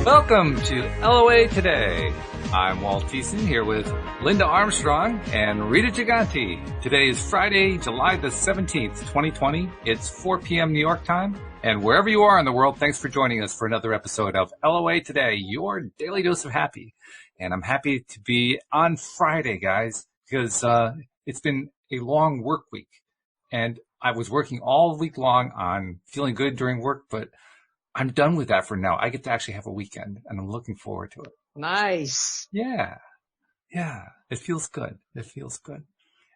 Welcome to LOA Today. I'm Walt Thiessen here with Linda Armstrong and Rita Giganti. Today is Friday, July the 17th, 2020. It's 4 p.m. New York time. And wherever you are in the world, thanks for joining us for another episode of LOA Today, your daily dose of happy. And I'm happy to be on Friday, guys, because it's been a long work week. And I was working all week long on feeling good during work, but I'm done with that for now. I get to actually have a weekend, and I'm looking forward to it. Nice. Yeah. It feels good.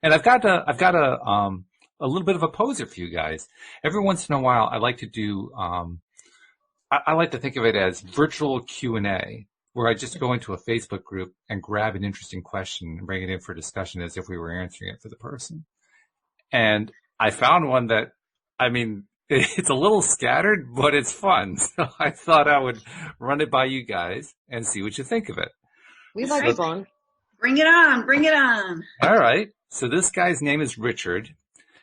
And I've got a little bit of a poser for you guys. Every once in a while, I like to do. I like to think of it as virtual Q&A, where I just go into a Facebook group and grab an interesting question and bring it in for discussion as if we were answering it for the person. And I found one that, it's a little scattered, but it's fun. So I thought I would run it by you guys and see what you think of it. We like fun. Bring it on. All right. So this guy's name is Richard,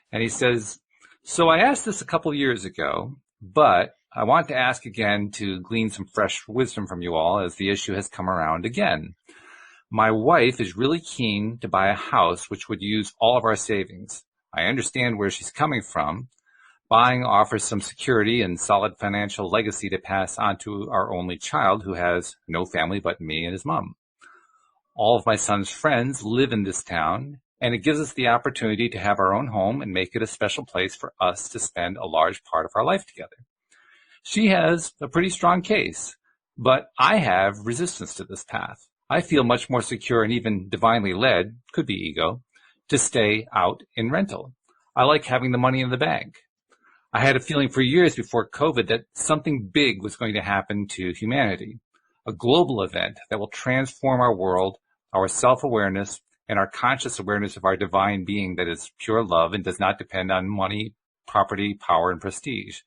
and he says, so I asked this a couple of years ago, but I want to ask again to glean some fresh wisdom from you all as the issue has come around again. My wife is really keen to buy a house which would use all of our savings. I understand where she's coming from. Buying offers some security and solid financial legacy to pass on to our only child who has no family but me and his mom. All of my son's friends live in this town, and it gives us the opportunity to have our own home and make it a special place for us to spend a large part of our life together. She has a pretty strong case, but I have resistance to this path. I feel much more secure and even divinely led, could be ego, to stay out in rental. I like having the money in the bank. I had a feeling for years before COVID that something big was going to happen to humanity, a global event that will transform our world, our self-awareness, and our conscious awareness of our divine being that is pure love and does not depend on money, property, power, and prestige.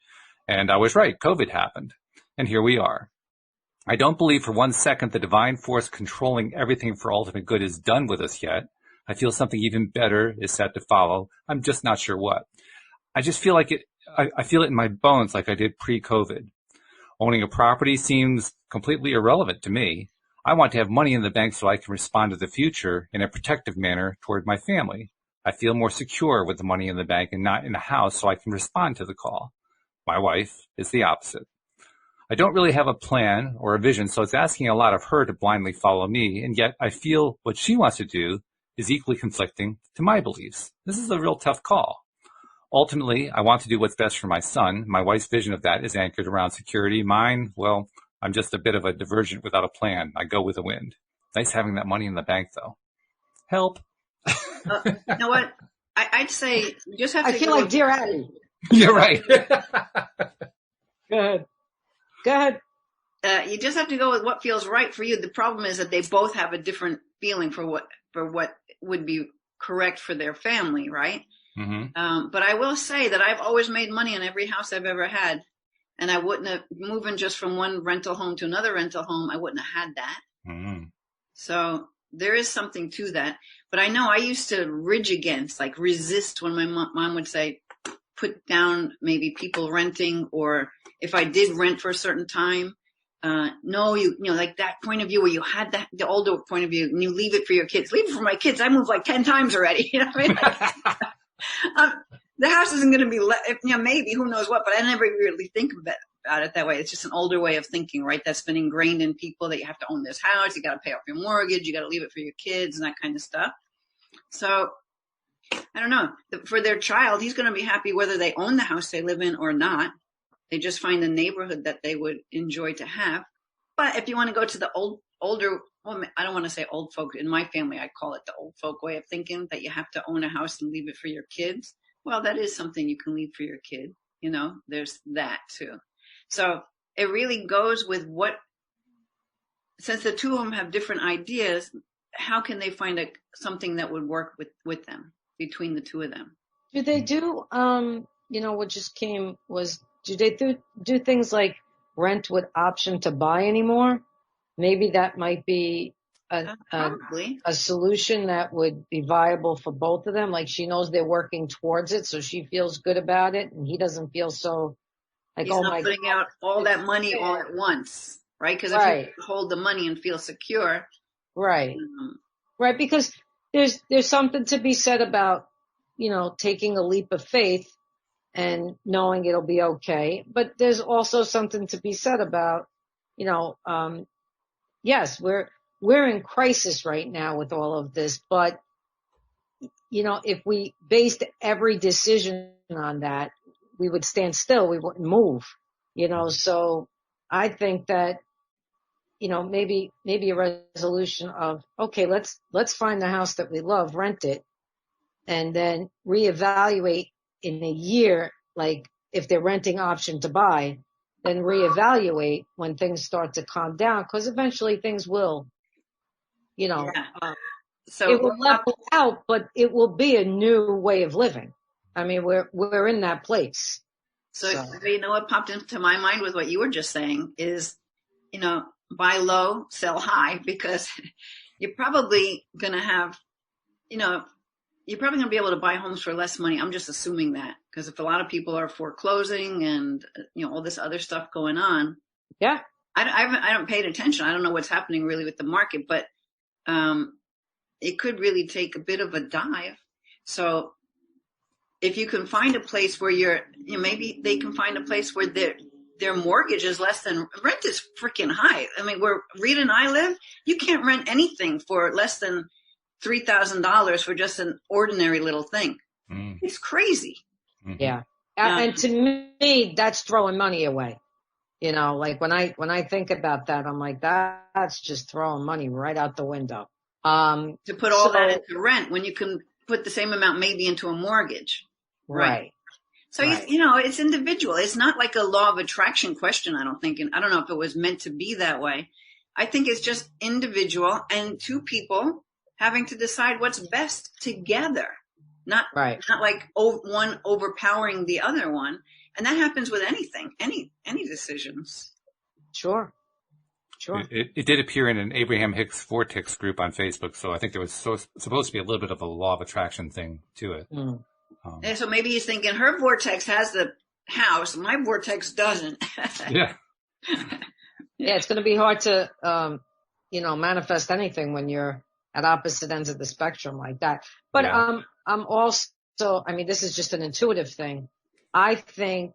And I was right. COVID happened. And here we are. I don't believe for one second the divine force controlling everything for ultimate good is done with us yet. I feel something even better is set to follow. I'm just not sure what. I just feel like I feel it in my bones like I did pre-COVID. Owning a property seems completely irrelevant to me. I want to have money in the bank so I can respond to the future in a protective manner toward my family. I feel more secure with the money in the bank and not in a house so I can respond to the call. My wife is the opposite. I don't really have a plan or a vision, so it's asking a lot of her to blindly follow me, and yet I feel what she wants to do is equally conflicting to my beliefs. This is a real tough call. Ultimately, I want to do what's best for my son. My wife's vision of that is anchored around security. Mine, well, I'm just a bit of a divergent without a plan. I go with the wind. Nice having that money in the bank, though. Help. You know what? I'd say you just have to. I feel like Dear Abby. You're right. Go ahead. You just have to go with what feels right for you. The problem is that they both have a different feeling for what would be correct for their family, right? Mm-hmm. But I will say that I've always made money on every house I've ever had. And I wouldn't have, moving just from one rental home to another rental home, I wouldn't have had that. Mm-hmm. So there is something to that. But I know I used to resist when my mom would say, put down maybe people renting, or if I did rent for a certain time, like that point of view where you had the older point of view and you leave it for your kids. Leave it for my kids. I moved like 10 times already. You know what I mean? The house isn't going to be, maybe, who knows what, but I never really think about it that way. It's just an older way of thinking, right? That's been ingrained in people that you have to own this house. You got to pay off your mortgage. You got to leave it for your kids and that kind of stuff. So I don't know. For their child, he's going to be happy whether they own the house they live in or not. They just find a neighborhood that they would enjoy to have. But if you want to go to the older, well, I don't want to say old folk. In my family, I call it the old folk way of thinking, that you have to own a house and leave it for your kids. Well, that is something you can leave for your kid. There's that too. So it really goes with since the two of them have different ideas, how can they find something that would work with them, between the two of them? Do they do, what just came was, do they do things like rent with option to buy anymore? Maybe that might be a solution that would be viable for both of them. Like, she knows they're working towards it, so she feels good about it, and he doesn't feel so like, he's not putting out all that money all at once. right? Because if you hold the money and feel secure. Right. Right. Because there's something to be said about, taking a leap of faith and knowing it'll be okay. But there's also something to be said about, yes, we're in crisis right now with all of this, but if we based every decision on that, we would stand still. We wouldn't move, so I think that, maybe a resolution of, okay, let's find the house that we love, rent it, and then reevaluate in a year, like if they're renting option to buy, then reevaluate when things start to calm down, because eventually things will, so it will level out, but it will be a new way of living. I mean, we're in that place. So what popped into my mind with what you were just saying is, buy low, sell high, because you're probably going to have, you're probably going to be able to buy homes for less money. I'm just assuming that, because if a lot of people are foreclosing and, all this other stuff going on. Yeah. I haven't paid attention. I don't know what's happening really with the market, but it could really take a bit of a dive. So if you can find a place where maybe they can find a place where their mortgage is less than rent is freaking high. I mean, where Rita and I live, you can't rent anything for less than $3,000 for just an ordinary little thing. It's crazy. Yeah. And to me, that's throwing money away. Like when I think about that, I'm like, that's just throwing money right out the window. To put all that into rent when you can put the same amount maybe into a mortgage. Right. So, it's individual. It's not like a law of attraction question, I don't think. And I don't know if it was meant to be that way. I think it's just individual and two people having to decide what's best together. Not like one overpowering the other one. And that happens with anything, any decisions. Sure. It did appear in an Abraham Hicks Vortex group on Facebook, so I think there was supposed to be a little bit of a law of attraction thing to it. And so maybe he's thinking her vortex has the house, my vortex doesn't. Yeah. Yeah, it's going to be hard to, manifest anything when you're at opposite ends of the spectrum like that. But I'm also, this is just an intuitive thing. I think,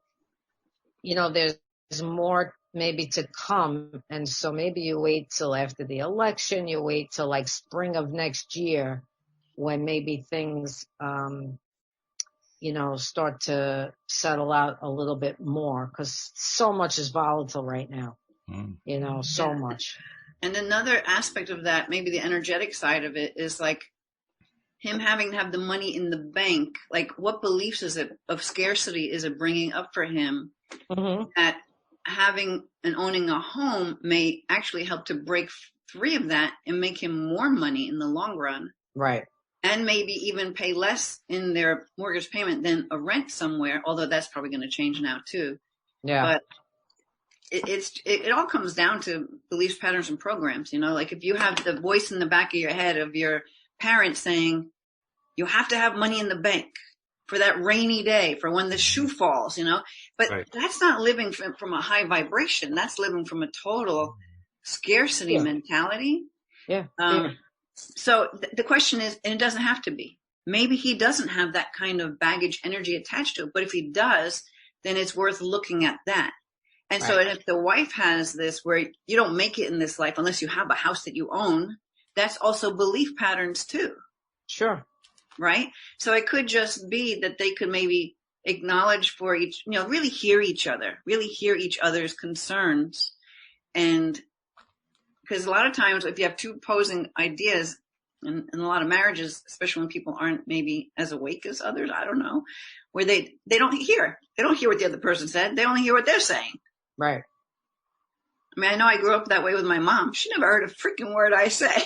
there's more maybe to come. And so maybe you wait till after the election, you wait till like spring of next year when maybe things, start to settle out a little bit more, because so much is volatile right now, so much. And another aspect of that, maybe the energetic side of it, is like him having to have the money in the bank. Like, what beliefs of scarcity is it bringing up for him? That having and owning a home may actually help to break free of that and make him more money in the long run. Right. And maybe even pay less in their mortgage payment than a rent somewhere, although that's probably going to change now too. Yeah. But it all comes down to beliefs, patterns, and programs. Like if you have the voice in the back of your head of your parents saying, you have to have money in the bank for that rainy day, for when the shoe falls, but that's not living from a high vibration. That's living from a total scarcity mentality. Yeah. So the question is, and it doesn't have to be, maybe he doesn't have that kind of baggage energy attached to it, but if he does, then it's worth looking at that. And so if the wife has this where you don't make it in this life unless you have a house that you own, that's also belief patterns too. Sure. Right? So it could just be that they could maybe acknowledge for each, really hear each other, really hear each other's concerns. And because a lot of times if you have two opposing ideas in a lot of marriages, especially when people aren't maybe as awake as others, I don't know, where they don't hear what the other person said. They only hear what they're saying. Right. I mean, I know I grew up that way with my mom. She never heard a freaking word I said.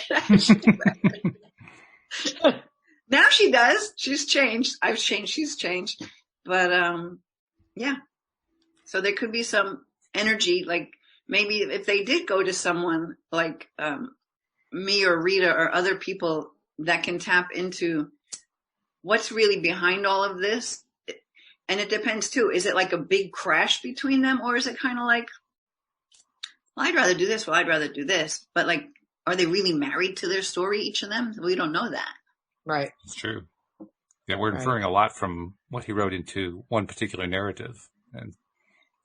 Now she does. She's changed. I've changed. She's changed. But, yeah. So there could be some energy, like maybe if they did go to someone like me or Rita or other people that can tap into what's really behind all of this. And it depends too. Is it like a big crash between them, or is it kind of like well, I'd rather do this. Well, I'd rather do this. But like, are they really married to their story, each of them? We don't know that. Right. It's true. Yeah, we're inferring a lot from what he wrote into one particular narrative.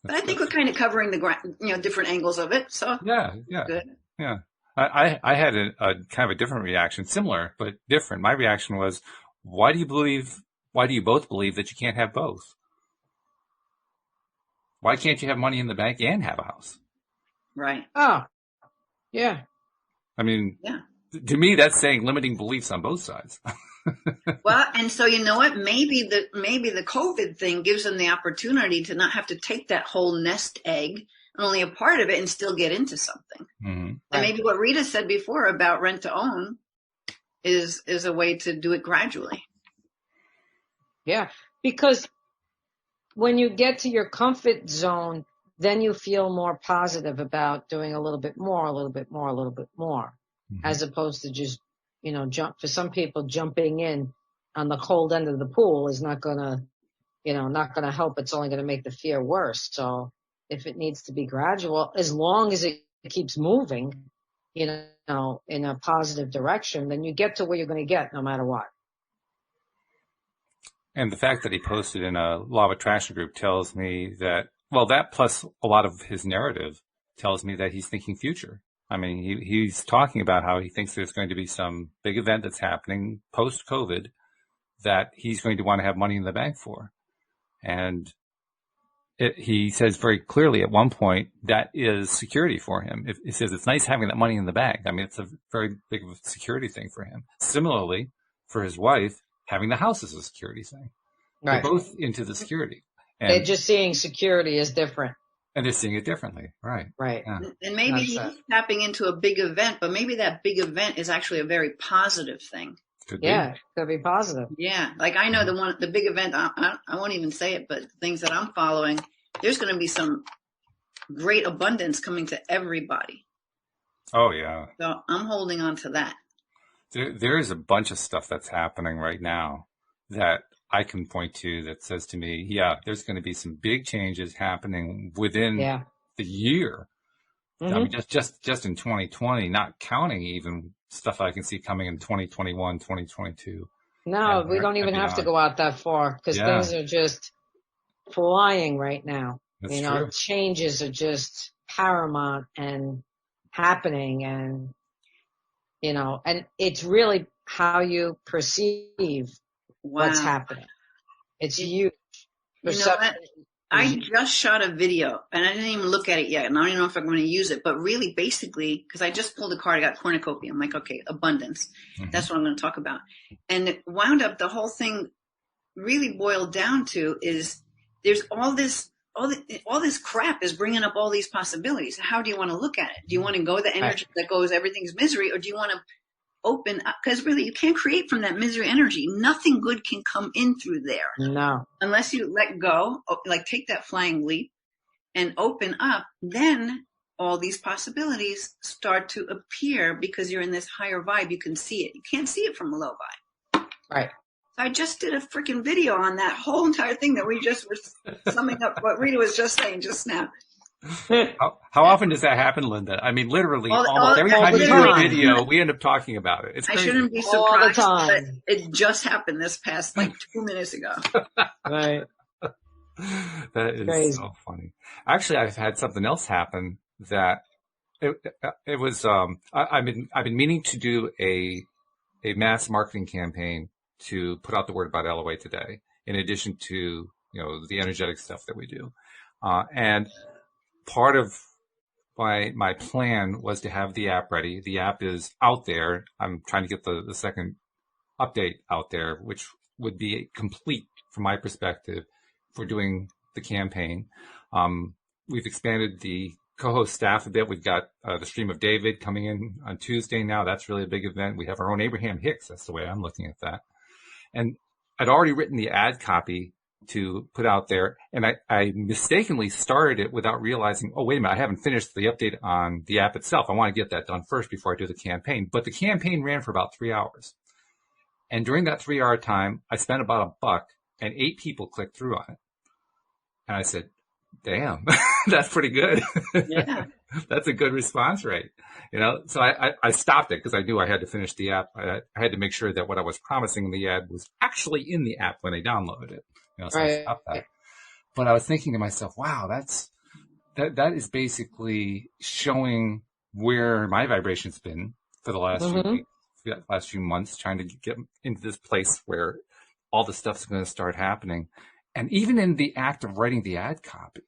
But I think we're kind of covering the different angles of it. So yeah. Good. Yeah. I had a kind of a different reaction, similar, but different. My reaction was, why do you both believe that you can't have both? Why can't you have money in the bank and have a house? Right. Oh, yeah. I mean, to me, that's saying limiting beliefs on both sides. Well, and so you know what? Maybe the COVID thing gives them the opportunity to not have to take that whole nest egg, only a part of it, and still get into something. Mm-hmm. And maybe what Rita said before about rent to own is a way to do it gradually. Yeah, because when you get to your comfort zone, then you feel more positive about doing a little bit more, as opposed to just, for some people, jumping in on the cold end of the pool is not gonna help. It's only gonna make the fear worse. So if it needs to be gradual, as long as it keeps moving, in a positive direction, then you get to where you're going to get no matter what. And the fact that he posted in a Law of Attraction group tells me that, well, that plus a lot of his narrative tells me that he's thinking future. I mean, he's talking about how he thinks there's going to be some big event that's happening post-COVID that he's going to want to have money in the bank for. And he says very clearly at one point that is security for him. He says it's nice having that money in the bank. I mean, it's a very big security thing for him. Similarly, for his wife, having the house is a security thing. Right. They're both into the security. And they're just seeing security as different. And they're seeing it differently. Right. Right. Yeah. And maybe he's tapping into a big event, but maybe that big event is actually a very positive thing. Could be. Yeah, could be positive. Yeah. Like I know the big event, I won't even say it, but things that I'm following, there's going to be some great abundance coming to everybody. Oh, yeah. So I'm holding on to that. There is a bunch of stuff that's happening right now that I can point to that says to me, yeah, there's going to be some big changes happening within the year. Mm-hmm. I mean, just in 2020, not counting even stuff I can see coming in 2021, 2022. No, we don't even have to go out that far because things are just flying right now. That's true. Changes are just paramount and happening, and and it's really how you perceive what's happening. It's huge. You know what? I just shot a video and I didn't even look at it yet, and I don't even know if I'm going to use it, but really basically, because I just pulled a card, I got cornucopia. I'm like, okay, abundance. Mm-hmm. That's what I'm going to talk about. And it wound up, the whole thing really boiled down to is there's all this crap is bringing up all these possibilities. How do you want to look at it? Do you want to go the energy that goes everything's misery, or do you want to open up? Because really, you can't create from that misery energy. Nothing good can come in through there. No. Unless you let go, like take that flying leap and open up, then all these possibilities start to appear because you're in this higher vibe. You can see it. You can't see it from a low vibe. Right. I just did a freaking video on that whole entire thing that we just were summing up what Rita was just saying just now. How often does that happen, Linda? I mean, literally, almost every time we do a video, we end up talking about it. It's crazy. I shouldn't be surprised, but it just happened this past 2 minutes ago. Right. That is crazy. So funny. Actually, I've had something else happen that it was. I've been meaning to do a mass marketing campaign to put out the word about LOA today, in addition to the energetic stuff that we do, and part of my plan was to have the app ready. The app is out there. I'm trying to get the second update out there, which would be complete from my perspective for doing the campaign. We've expanded the co-host staff a bit. We've got the Stream of David coming in on Tuesday now. That's really a big event. We have our own Abraham Hicks. That's the way I'm looking at that. And I'd already written the ad copy to put out there, and I mistakenly started it without realizing, oh, wait a minute, I haven't finished the update on the app itself. I want to get that done first before I do the campaign. But the campaign ran for about 3 hours. And during that 3-hour time, I spent about $1, and 8 people clicked through on it. And I said, damn, that's pretty good. Yeah. That's a good response rate. So I stopped it because I knew I had to finish the app. I had to make sure that what I was promising in the ad was actually in the app when I downloaded it. So I stopped that. But I was thinking to myself, wow, that is basically showing where my vibration's been for the last few weeks, last few months, trying to get into this place where all the stuff's going to start happening. And even in the act of writing the ad copy,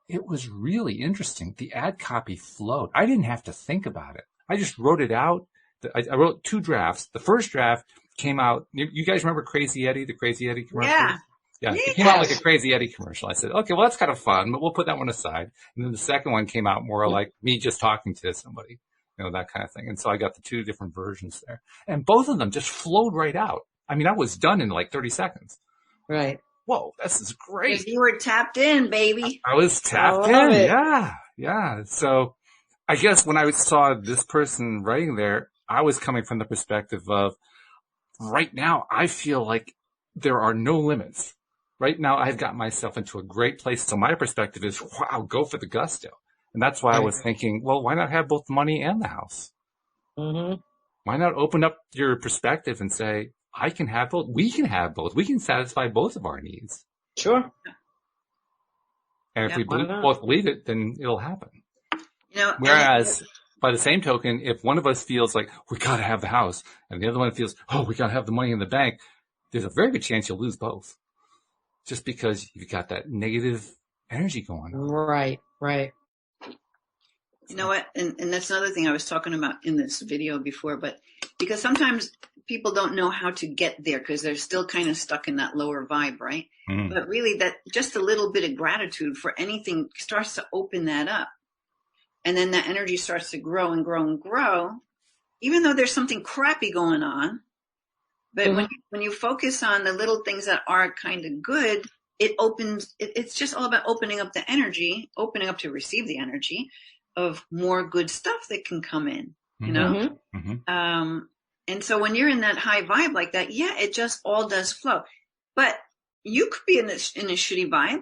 it was really interesting. The ad copy flowed. I didn't have to think about it. I just wrote it out. I wrote 2 drafts. The first draft came out. You guys remember Crazy Eddie, the Crazy Eddie commercial? Yeah. Yeah, it came out like a Crazy Eddie commercial. I said, okay, well, that's kind of fun, but we'll put that one aside. And then the second one came out more like me just talking to somebody, that kind of thing. And so I got the 2 different versions there. And both of them just flowed right out. I mean, I was done in like 30 seconds. Right. Whoa, this is great. You were tapped in, baby. I was tapped in. Yeah. Yeah. So I guess when I saw this person writing there, I was coming from the perspective of right now, I feel like there are no limits. Right now, I've got myself into a great place. So my perspective is, wow, go for the gusto. And that's why I was thinking, well, why not have both the money and the house? Mm-hmm. Why not open up your perspective and say, I can have both. We can have both. We can satisfy both of our needs. Sure. And if we both believe it, then it'll happen. Whereas, by the same token, if one of us feels like we got to have the house and the other one feels, oh, we got to have the money in the bank, there's a very good chance you'll lose both. Just because you've got that negative energy going on. Right, right. You know what? And that's another thing I was talking about in this video before, but because sometimes people don't know how to get there because they're still kind of stuck in that lower vibe, right? Mm. But really that just a little bit of gratitude for anything starts to open that up. And then that energy starts to grow and grow and grow, even though there's something crappy going on. But when you focus on the little things that are kind of good, it opens, it's just all about opening up the energy, opening up to receive the energy of more good stuff that can come in, you know? Mm-hmm. And so when you're in that high vibe like that, yeah, it just all does flow. But you could be in a shitty vibe.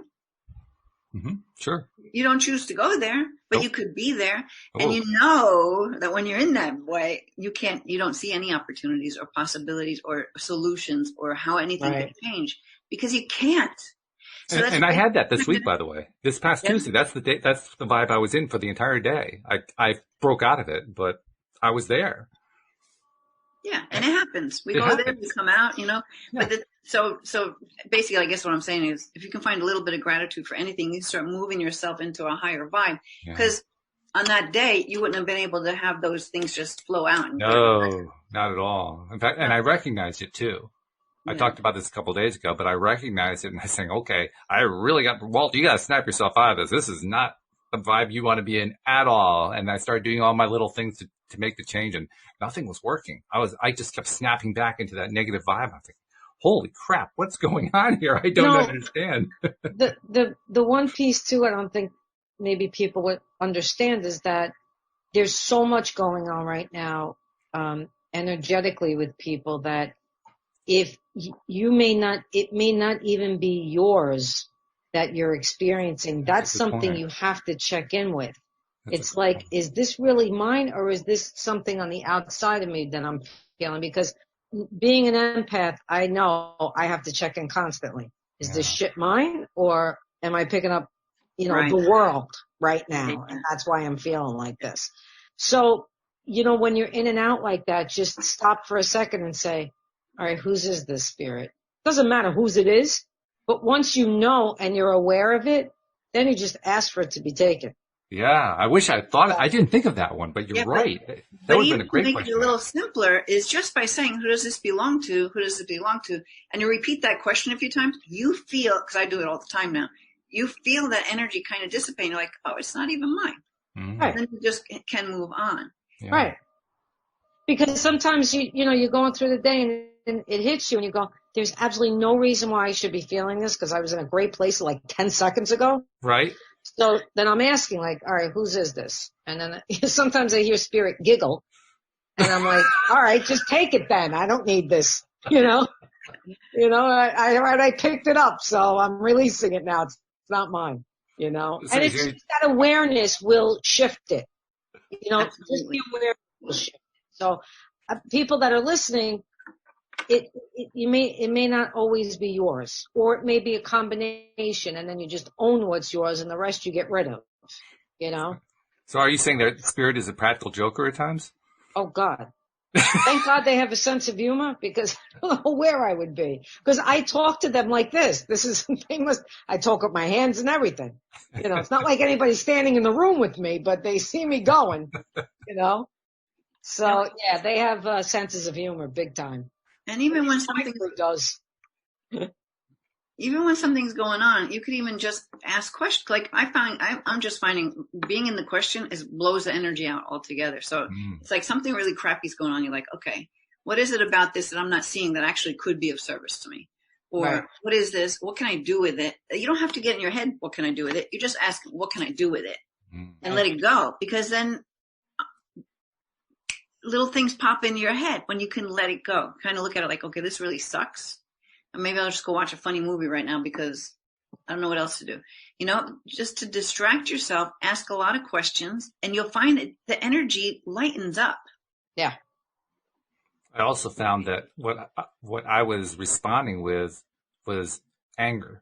Mm-hmm. Sure. You don't choose to go there, but you could be there. And you know that when you're in that way, you don't see any opportunities or possibilities or solutions or how anything can change because you can't. So and I had that this week, by the way, this past Tuesday. That's the day. That's the vibe I was in for the entire day. I broke out of it, but I was there. Yeah, and it happens. We go there, we come out, you know. Yeah. But so basically, I guess what I'm saying is, if you can find a little bit of gratitude for anything, you start moving yourself into a higher vibe. Because on that day, you wouldn't have been able to have those things just flow out. No, not at all. In fact, and I recognized it too. I talked about this a couple of days ago, but I recognized it and I was saying, okay, I really Walt, you got to snap yourself out of this. This is not the vibe you want to be in at all. And I started doing all my little things to make the change and nothing was working. I just kept snapping back into that negative vibe. I was like, holy crap, what's going on here? I don't understand. the one piece too, I don't think maybe people would understand is that there's so much going on right now, energetically with people that if it may not even be yours that you're experiencing. That's something you have to check in with. It's like, is this really mine or is this something on the outside of me that I'm feeling? Because being an empath, I know I have to check in constantly. Is this shit mine or am I picking up, the world right now? And that's why I'm feeling like this. So, when you're in and out like that, just stop for a second and say, all right, whose is this spirit? Doesn't matter whose it is, but once you know and you're aware of it, then you just ask for it to be taken. Yeah, I wish I thought I didn't think of that one, but you're right. That would have been a great question. But even to make it a little simpler is just by saying, who does this belong to? Who does it belong to? And you repeat that question a few times, you feel, because I do it all the time now, you feel that energy kind of dissipate. You're like, oh, it's not even mine. Mm-hmm. Right. And then you just can move on. Yeah. Right. Because sometimes you're going through the day and it hits you and you go, there's absolutely no reason why I should be feeling this because I was in a great place like 10 seconds ago. Right. So then I'm asking like, all right, whose is this? And then sometimes I hear spirit giggle and I'm like, all right, just take it then. I don't need this, I picked it up. So I'm releasing it now. It's not mine. you know, So and it's just that awareness will shift it, you know, just the awareness will shift it. So people that are listening, it may not always be yours, or it may be a combination, and then you just own what's yours and the rest you get rid of, you know? So are you saying that spirit is a practical joker at times? Oh God. Thank God they have a sense of humor, because I don't know where I would be. Because I talk to them like this. I talk with my hands and everything. You know, it's not like anybody's standing in the room with me, but they see me going, you know? So yeah, they have senses of humor, big time. And even when something's going on, you could even just ask questions. Like I'm just finding being in the question blows the energy out altogether. So it's like something really crappy's going on. You're like, okay, what is it about this that I'm not seeing that actually could be of service to me? Or What is this? What can I do with it? You don't have to get in your head, what can I do with it? You just ask, what can I do with it? And let it go. Because then little things pop into your head when you can let it go. Kind of look at it like, okay, this really sucks. And maybe I'll just go watch a funny movie right now because I don't know what else to do. You know, just to distract yourself, ask a lot of questions, and you'll find that the energy lightens up. Yeah. I also found that what I was responding with was anger.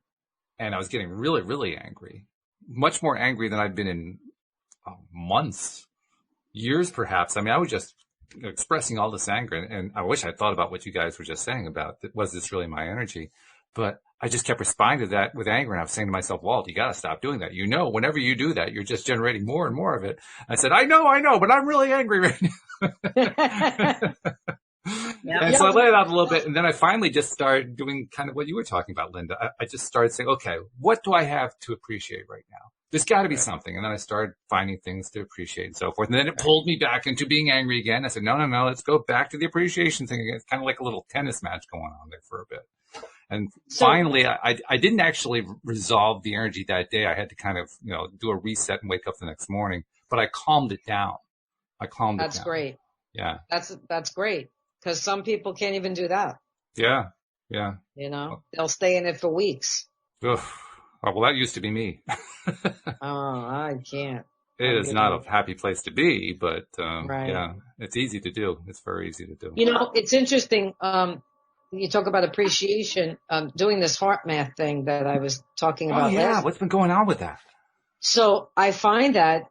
And I was getting really, really angry. Much more angry than I'd been in months, years perhaps. I mean, I was just expressing all this anger, and I wish I'd thought about what you guys were just saying about, was this really my energy? But I just kept responding to that with anger, and I was saying to myself, Walt, you got to stop doing that. You know, whenever you do that, you're just generating more and more of it. I said, I know, but I'm really angry right now. And so I let it out a little bit, and then I finally just started doing kind of what you were talking about, Linda. I just started saying, okay, what do I have to appreciate right now? There's got to be something. And then I started finding things to appreciate and so forth. And then it pulled me back into being angry again. I said, no, let's go back to the appreciation thing again. It's kind of like a little tennis match going on there for a bit. And finally, I didn't actually resolve the energy that day. I had to kind of, do a reset and wake up the next morning. But I calmed it down. That's great. Yeah. That's great. Because some people can't even do that. Yeah. You know, they'll stay in it for weeks. Ugh. Oh, well, that used to be me. I can't. It is not a happy place to be, but right. Yeah, it's easy to do. It's very easy to do. You know, it's interesting. You talk about appreciation. Doing this heart math thing that I was talking about. Oh yeah, what's been going on with that? So I find that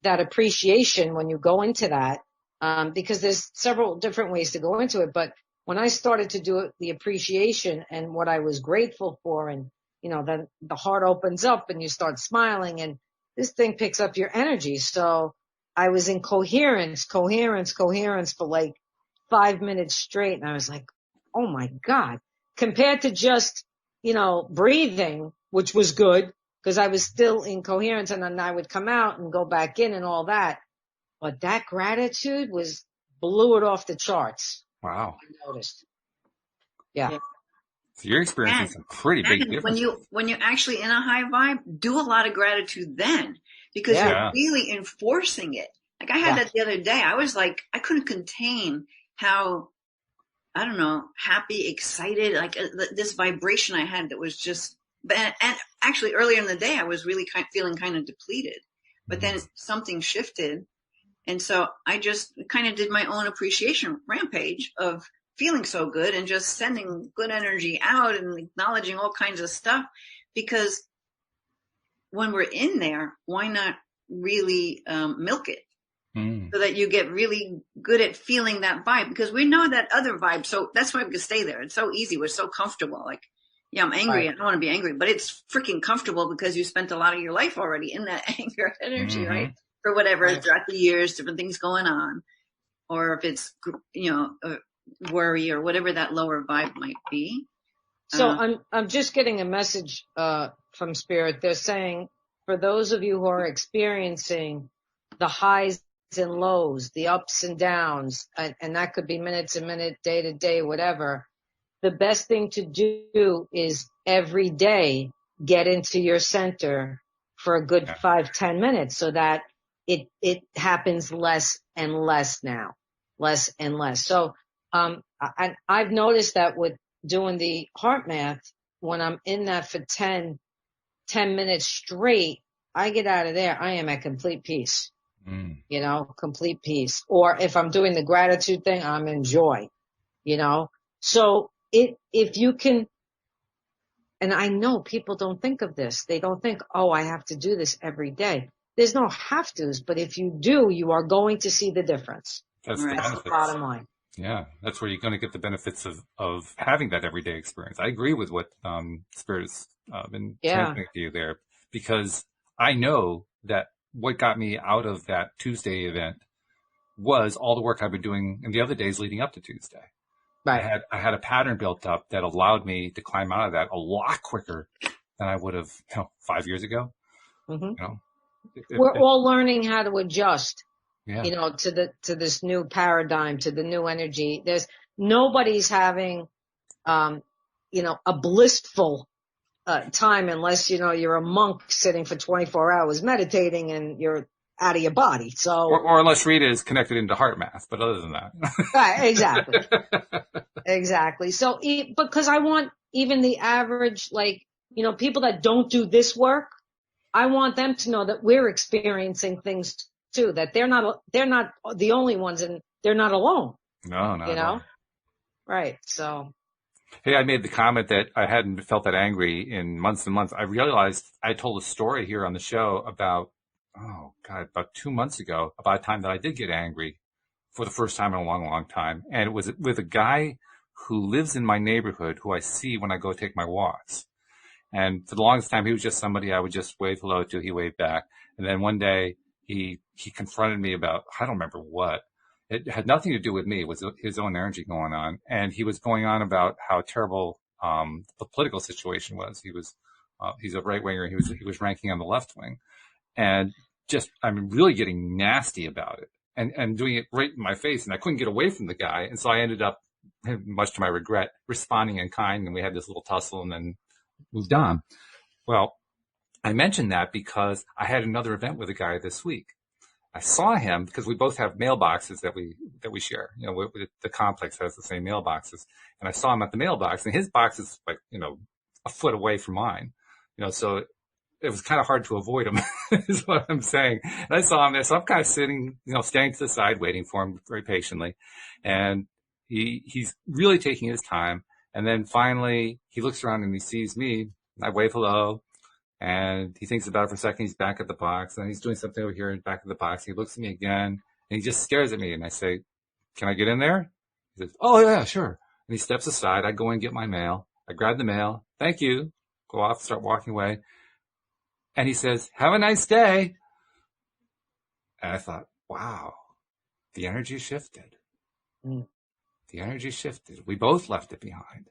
appreciation when you go into that, because there's several different ways to go into it. But when I started to do it, the appreciation and what I was grateful for, and then the heart opens up and you start smiling, and this thing picks up your energy. So I was in coherence for like 5 minutes straight. And I was like, oh my God, compared to just, breathing, which was good because I was still in coherence, and then I would come out and go back in and all that. But that gratitude blew it off the charts. Wow. I noticed. Yeah. So you're experiencing some pretty big differences. When you're actually in a high vibe, do a lot of gratitude then, because you're really enforcing it. Like I had that the other day. I was like, I couldn't contain how, I don't know, happy, excited, like this vibration I had that was just, and actually earlier in the day, I was really feeling kind of depleted, but then something shifted. And so I just kind of did my own appreciation rampage of feeling so good and just sending good energy out and acknowledging all kinds of stuff, because when we're in there, why not really milk it so that you get really good at feeling that vibe, because we know that other vibe. So that's why we can stay there. It's so easy. We're so comfortable. Like, yeah, I'm angry. Right. I don't want to be angry, but it's freaking comfortable because you spent a lot of your life already in that anger energy, right? For whatever, throughout the years, different things going on, or if it's, worry or whatever that lower vibe might be. So I'm just getting a message from Spirit. They're saying, for those of you who are experiencing the highs and lows, the ups and downs, and that could be minute to minute, day to day, whatever, the best thing to do is every day get into your center for a good 5-10 minutes, so that it happens less and less now, less and less. So I've noticed that with doing the heart math, when I'm in that for 10 10 minutes straight, I get out of there, I am at complete peace. You know, complete peace. Or if I'm doing the gratitude thing, I'm in joy, you know. So if you can, and I know people don't think of this. They don't think, oh, I have to do this every day. There's no have to's, but if you do, you are going to see the difference. That's Right. the the bottom line. Yeah, that's where you're going to get the benefits of having that everyday experience. I agree with what Spirit has been transmitting to you there, because I know that what got me out of that Tuesday event was all the work I've been doing in the other days leading up to Tuesday. Right. I had a pattern built up that allowed me to climb out of that a lot quicker than I would have 5 years ago. Mm-hmm. You know, We're all learning how to adjust, yeah. you know, to this new paradigm, to the new energy. Nobody's having, you know, a blissful time unless, you know, you're a monk sitting for 24 hours meditating and you're out of your body. So, or unless Rita is connected into heart math, but other than that. Exactly. Exactly. So, because I want even the average, like, you know, people that don't do this work, I want them to know that we're experiencing things too, that they're not the only ones and they're not alone. No, not you at know? all. Right. So. Hey, I made the comment that I hadn't felt that angry in months and months. I realized I told a story here on the show about 2 months ago, about a time that I did get angry for the first time in a long, long time. And it was with a guy who lives in my neighborhood who I see when I go take my walks. And for the longest time, he was just somebody I would just wave hello to. He waved back. And then one day he confronted me about, I don't remember what. It had nothing to do with me. It was his own energy going on. And he was going on about how terrible, the political situation was. He's a right winger. He was ranking on the left wing, and I'm really getting nasty about it and doing it right in my face. And I couldn't get away from the guy. And so I ended up, much to my regret, responding in kind. And we had this little tussle and then moved on. Well, I mentioned that because I had another event with a guy this week. I saw him because we both have mailboxes that we share. You know, the complex has the same mailboxes, and I saw him at the mailbox, and his box is like, you know, a foot away from mine. You know, so it was kind of hard to avoid him, is what I'm saying. And I saw him there, so I'm kind of sitting, you know, standing to the side, waiting for him very patiently, and he's really taking his time. And then finally, he looks around and he sees me. I wave hello. And he thinks about it for a second. He's back at the box, and he's doing something over here in the back of the box. He looks at me again, and he just stares at me. And I say, "Can I get in there?" He says, "Oh yeah, sure." And he steps aside. I go and get my mail. I grab the mail. Thank you. Go off, start walking away. And he says, "Have a nice day." And I thought, wow, the energy shifted. Mm. The energy shifted. We both left it behind.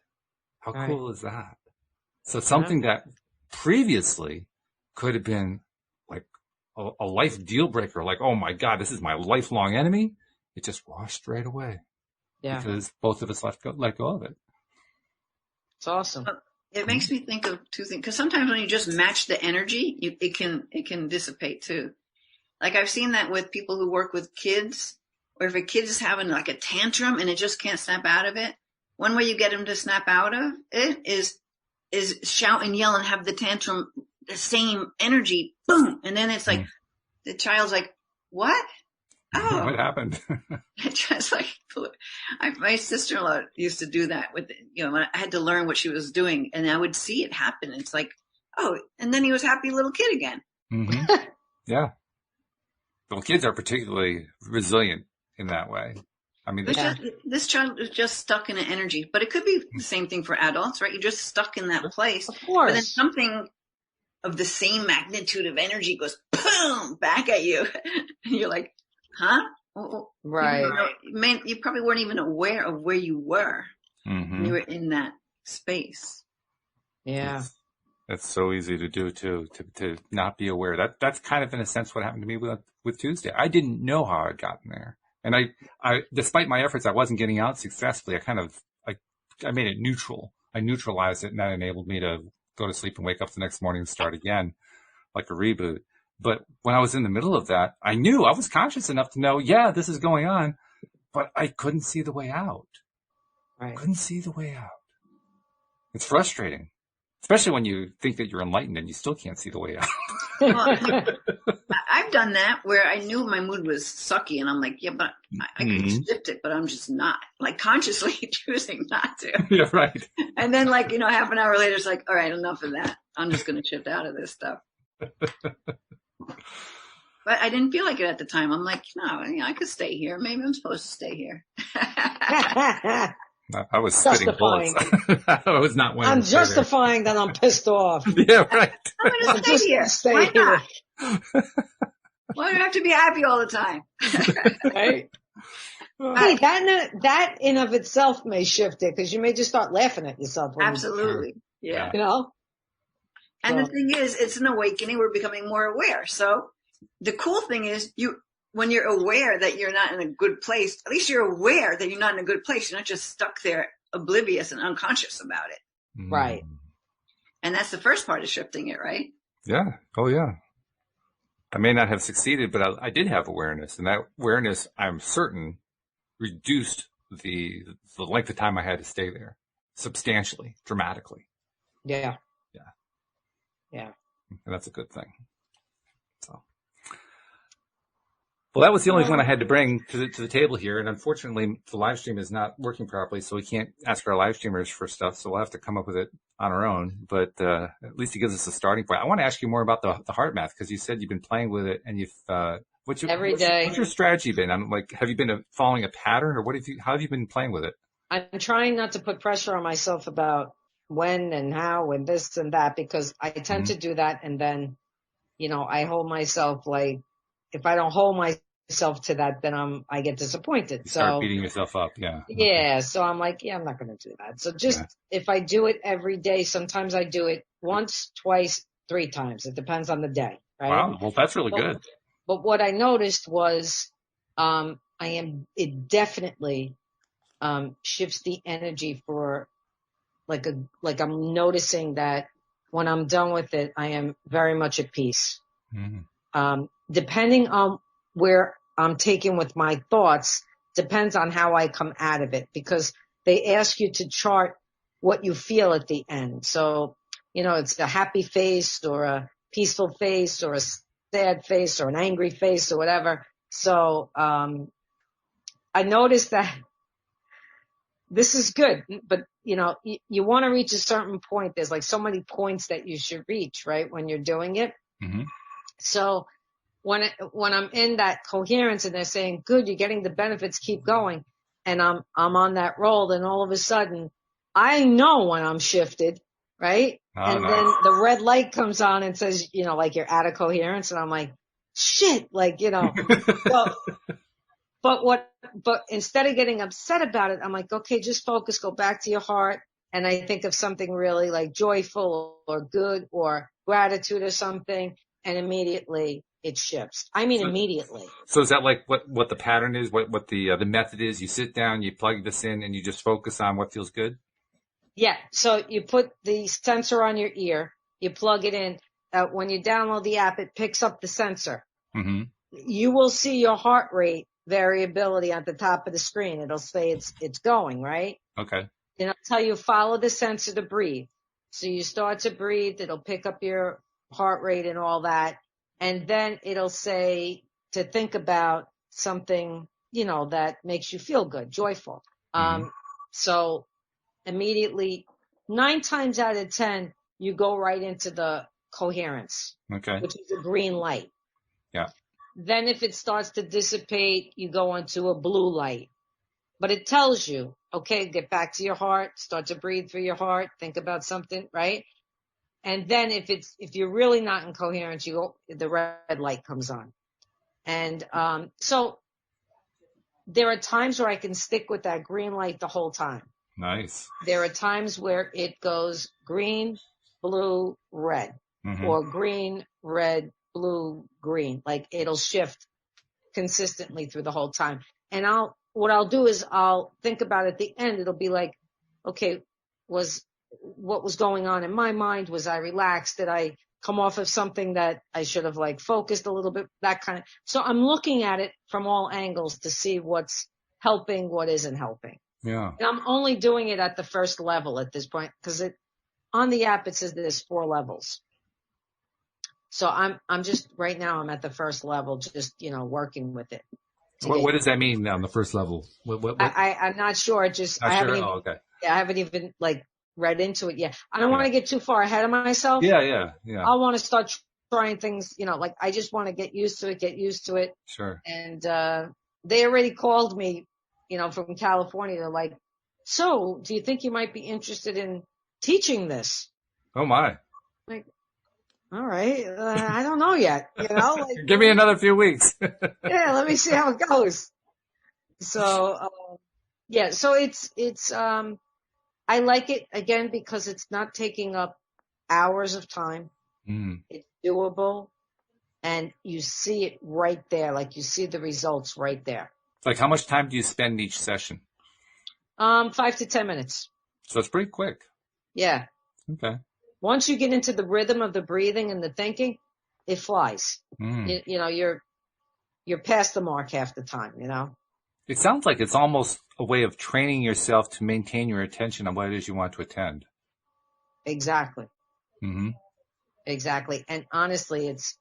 How Right. cool is that? So something that previously could have been like a life deal breaker, like, oh my God, this is my lifelong enemy. It just washed right away. Yeah. Because both of us let go of it. It's awesome. It makes me think of two things, because sometimes when you just match the energy, it can dissipate too. Like I've seen that with people who work with kids, or if a kid is having like a tantrum and it just can't snap out of it, one way you get them to snap out of it is shout and yell and have the tantrum, the same energy, boom. And then it's like, the child's like, what? Oh, What happened? just like, my sister-in-law used to do that with, you know, I had to learn what she was doing, and I would see it happen. It's like, oh, and then he was happy little kid again. Mm-hmm. Yeah. Well, kids are particularly resilient in that way. I mean, This child is just stuck in an energy, but it could be the same thing for adults, right? You're just stuck in that place. Of course. But then something of the same magnitude of energy goes boom back at you. And you're like, huh? Right. You probably weren't even aware of where you were when you were in that space. Yeah. That's so easy to do too, to not be aware. That's kind of in a sense what happened to me with Tuesday. I didn't know how I'd gotten there. And I, despite my efforts, I wasn't getting out successfully. I made it neutral. I neutralized it, and that enabled me to go to sleep and wake up the next morning and start again, like a reboot. But when I was in the middle of that, I knew I was conscious enough to know, yeah, this is going on, but I couldn't see the way out. Right. Couldn't see the way out. It's frustrating. Especially when you think that you're enlightened and you still can't see the way out. Well, I've done that where I knew my mood was sucky, and I'm like, yeah, but I can shift it, but I'm just not, like, consciously choosing not to. Yeah, right. And then, like, half an hour later, it's like, all right, enough of that. I'm just going to shift out of this stuff. But I didn't feel like it at the time. I'm like, no, I could stay here. Maybe I'm supposed to stay here. I was spitting bullets. I was not one. I'm justifying that I'm pissed off. Yeah, right. I'm going to stay here. Why not? Why do I have to be happy all the time? Right? Hey, that in of itself may shift it, because you may just start laughing at yourself. Absolutely. Yeah. And the thing is, it's an awakening. We're becoming more aware. So the cool thing is, when you're aware that you're not in a good place, at least you're aware that you're not in a good place. You're not just stuck there oblivious and unconscious about it. Right. And that's the first part of shifting it, right? Yeah. Oh, yeah. I may not have succeeded, but I did have awareness. And that awareness, I'm certain, reduced the length of time I had to stay there substantially, dramatically. Yeah. Yeah. Yeah. And that's a good thing. So. Well, that was the only one I had to bring to the table here. And unfortunately, the live stream is not working properly, so we can't ask our live streamers for stuff. So we'll have to come up with it on our own. But at least it gives us a starting point. I want to ask you more about the heart math, because you said you've been playing with it, and you've every day. What's your strategy been? Have you been following a pattern, or how have you been playing with it? I'm trying not to put pressure on myself about when and how and this and that, because I tend to do that, and then I hold myself, like, if I don't hold myself to that, then I get disappointed. You start beating yourself up. Yeah. Yeah. So I'm like, I'm not going to do that. So if I do it every day, sometimes I do it once, twice, 3 times. It depends on the day. Right. Wow. Well, that's really good. But what I noticed was, it definitely, shifts the energy for like I'm noticing that when I'm done with it, I am very much at peace. Depending on where I'm taken with my thoughts depends on how I come out of it, because they ask you to chart what you feel at the end. So, it's a happy face or a peaceful face or a sad face or an angry face or whatever. So, I noticed that this is good, but you want to reach a certain point. There's like so many points that you should reach, right, when you're doing it. So when I'm in that coherence and they're saying, good, you're getting the benefits, keep going, and I'm on that roll, then all of a sudden I know when I'm shifted, right? Then the red light comes on and says, like, you're out of coherence, and I'm like, shit, like, but instead of getting upset about it, I'm like, okay, just focus, go back to your heart. And I think of something really like joyful or good or gratitude or something, and immediately it shifts. Immediately. So is that like what the pattern is? What the method is? You sit down, you plug this in, and you just focus on what feels good? Yeah. So you put the sensor on your ear, you plug it in. When you download the app, it picks up the sensor. You will see your heart rate variability at the top of the screen. It'll say it's going, right? Okay. Then I'll tell you, follow the sensor to breathe. So you start to breathe, it'll pick up your heart rate and all that. And then it'll say to think about something, that makes you feel good, joyful. So immediately, 9 times out of 10, you go right into the coherence, which is a green light. Yeah. Then if it starts to dissipate, you go into a blue light. But it tells you, okay, get back to your heart, start to breathe through your heart, think about something, right? And then if you're really not in coherence, the red light comes on. And so there are times where I can stick with that green light the whole time. Nice. There are times where it goes green, blue, red, or green, red, blue, green. Like, it'll shift consistently through the whole time. And what I'll do is I'll think about at the end. It'll be like, okay, what was going on in my mind? Was I relaxed? Did I come off of something that I should have focused a little bit? That kind of. So I'm looking at it from all angles to see what's helping, what isn't helping. Yeah. And I'm only doing it at the first level at this point, because on the app, it says there's 4 levels. So I'm just, right now I'm at the first level, just, working with it. What does that mean on the first level? What? I'm not sure. Not I sure? haven't even, Oh, okay. I haven't even read into it yet. I don't Yeah. want to get too far ahead of myself. Yeah. I want to start trying things, I just want to get used to it. Sure. And, they already called me, from California. They're like, so do you think you might be interested in teaching this? Oh my. Like, all right. I don't know yet, Give me another few weeks. yeah, let me see how it goes. So, yeah, so it's, I like it again because it's not taking up hours of time. It's doable, and you see it right there. Like, you see the results right there. Like, how much time do you spend each session? 5 to 10 minutes. So it's pretty quick. Yeah. Okay. Once you get into the rhythm of the breathing and the thinking, it flies. You're past the mark half the time, It sounds like it's almost a way of training yourself to maintain your attention on what it is you want to attend. Exactly. Mm-hmm. Exactly. And honestly, it's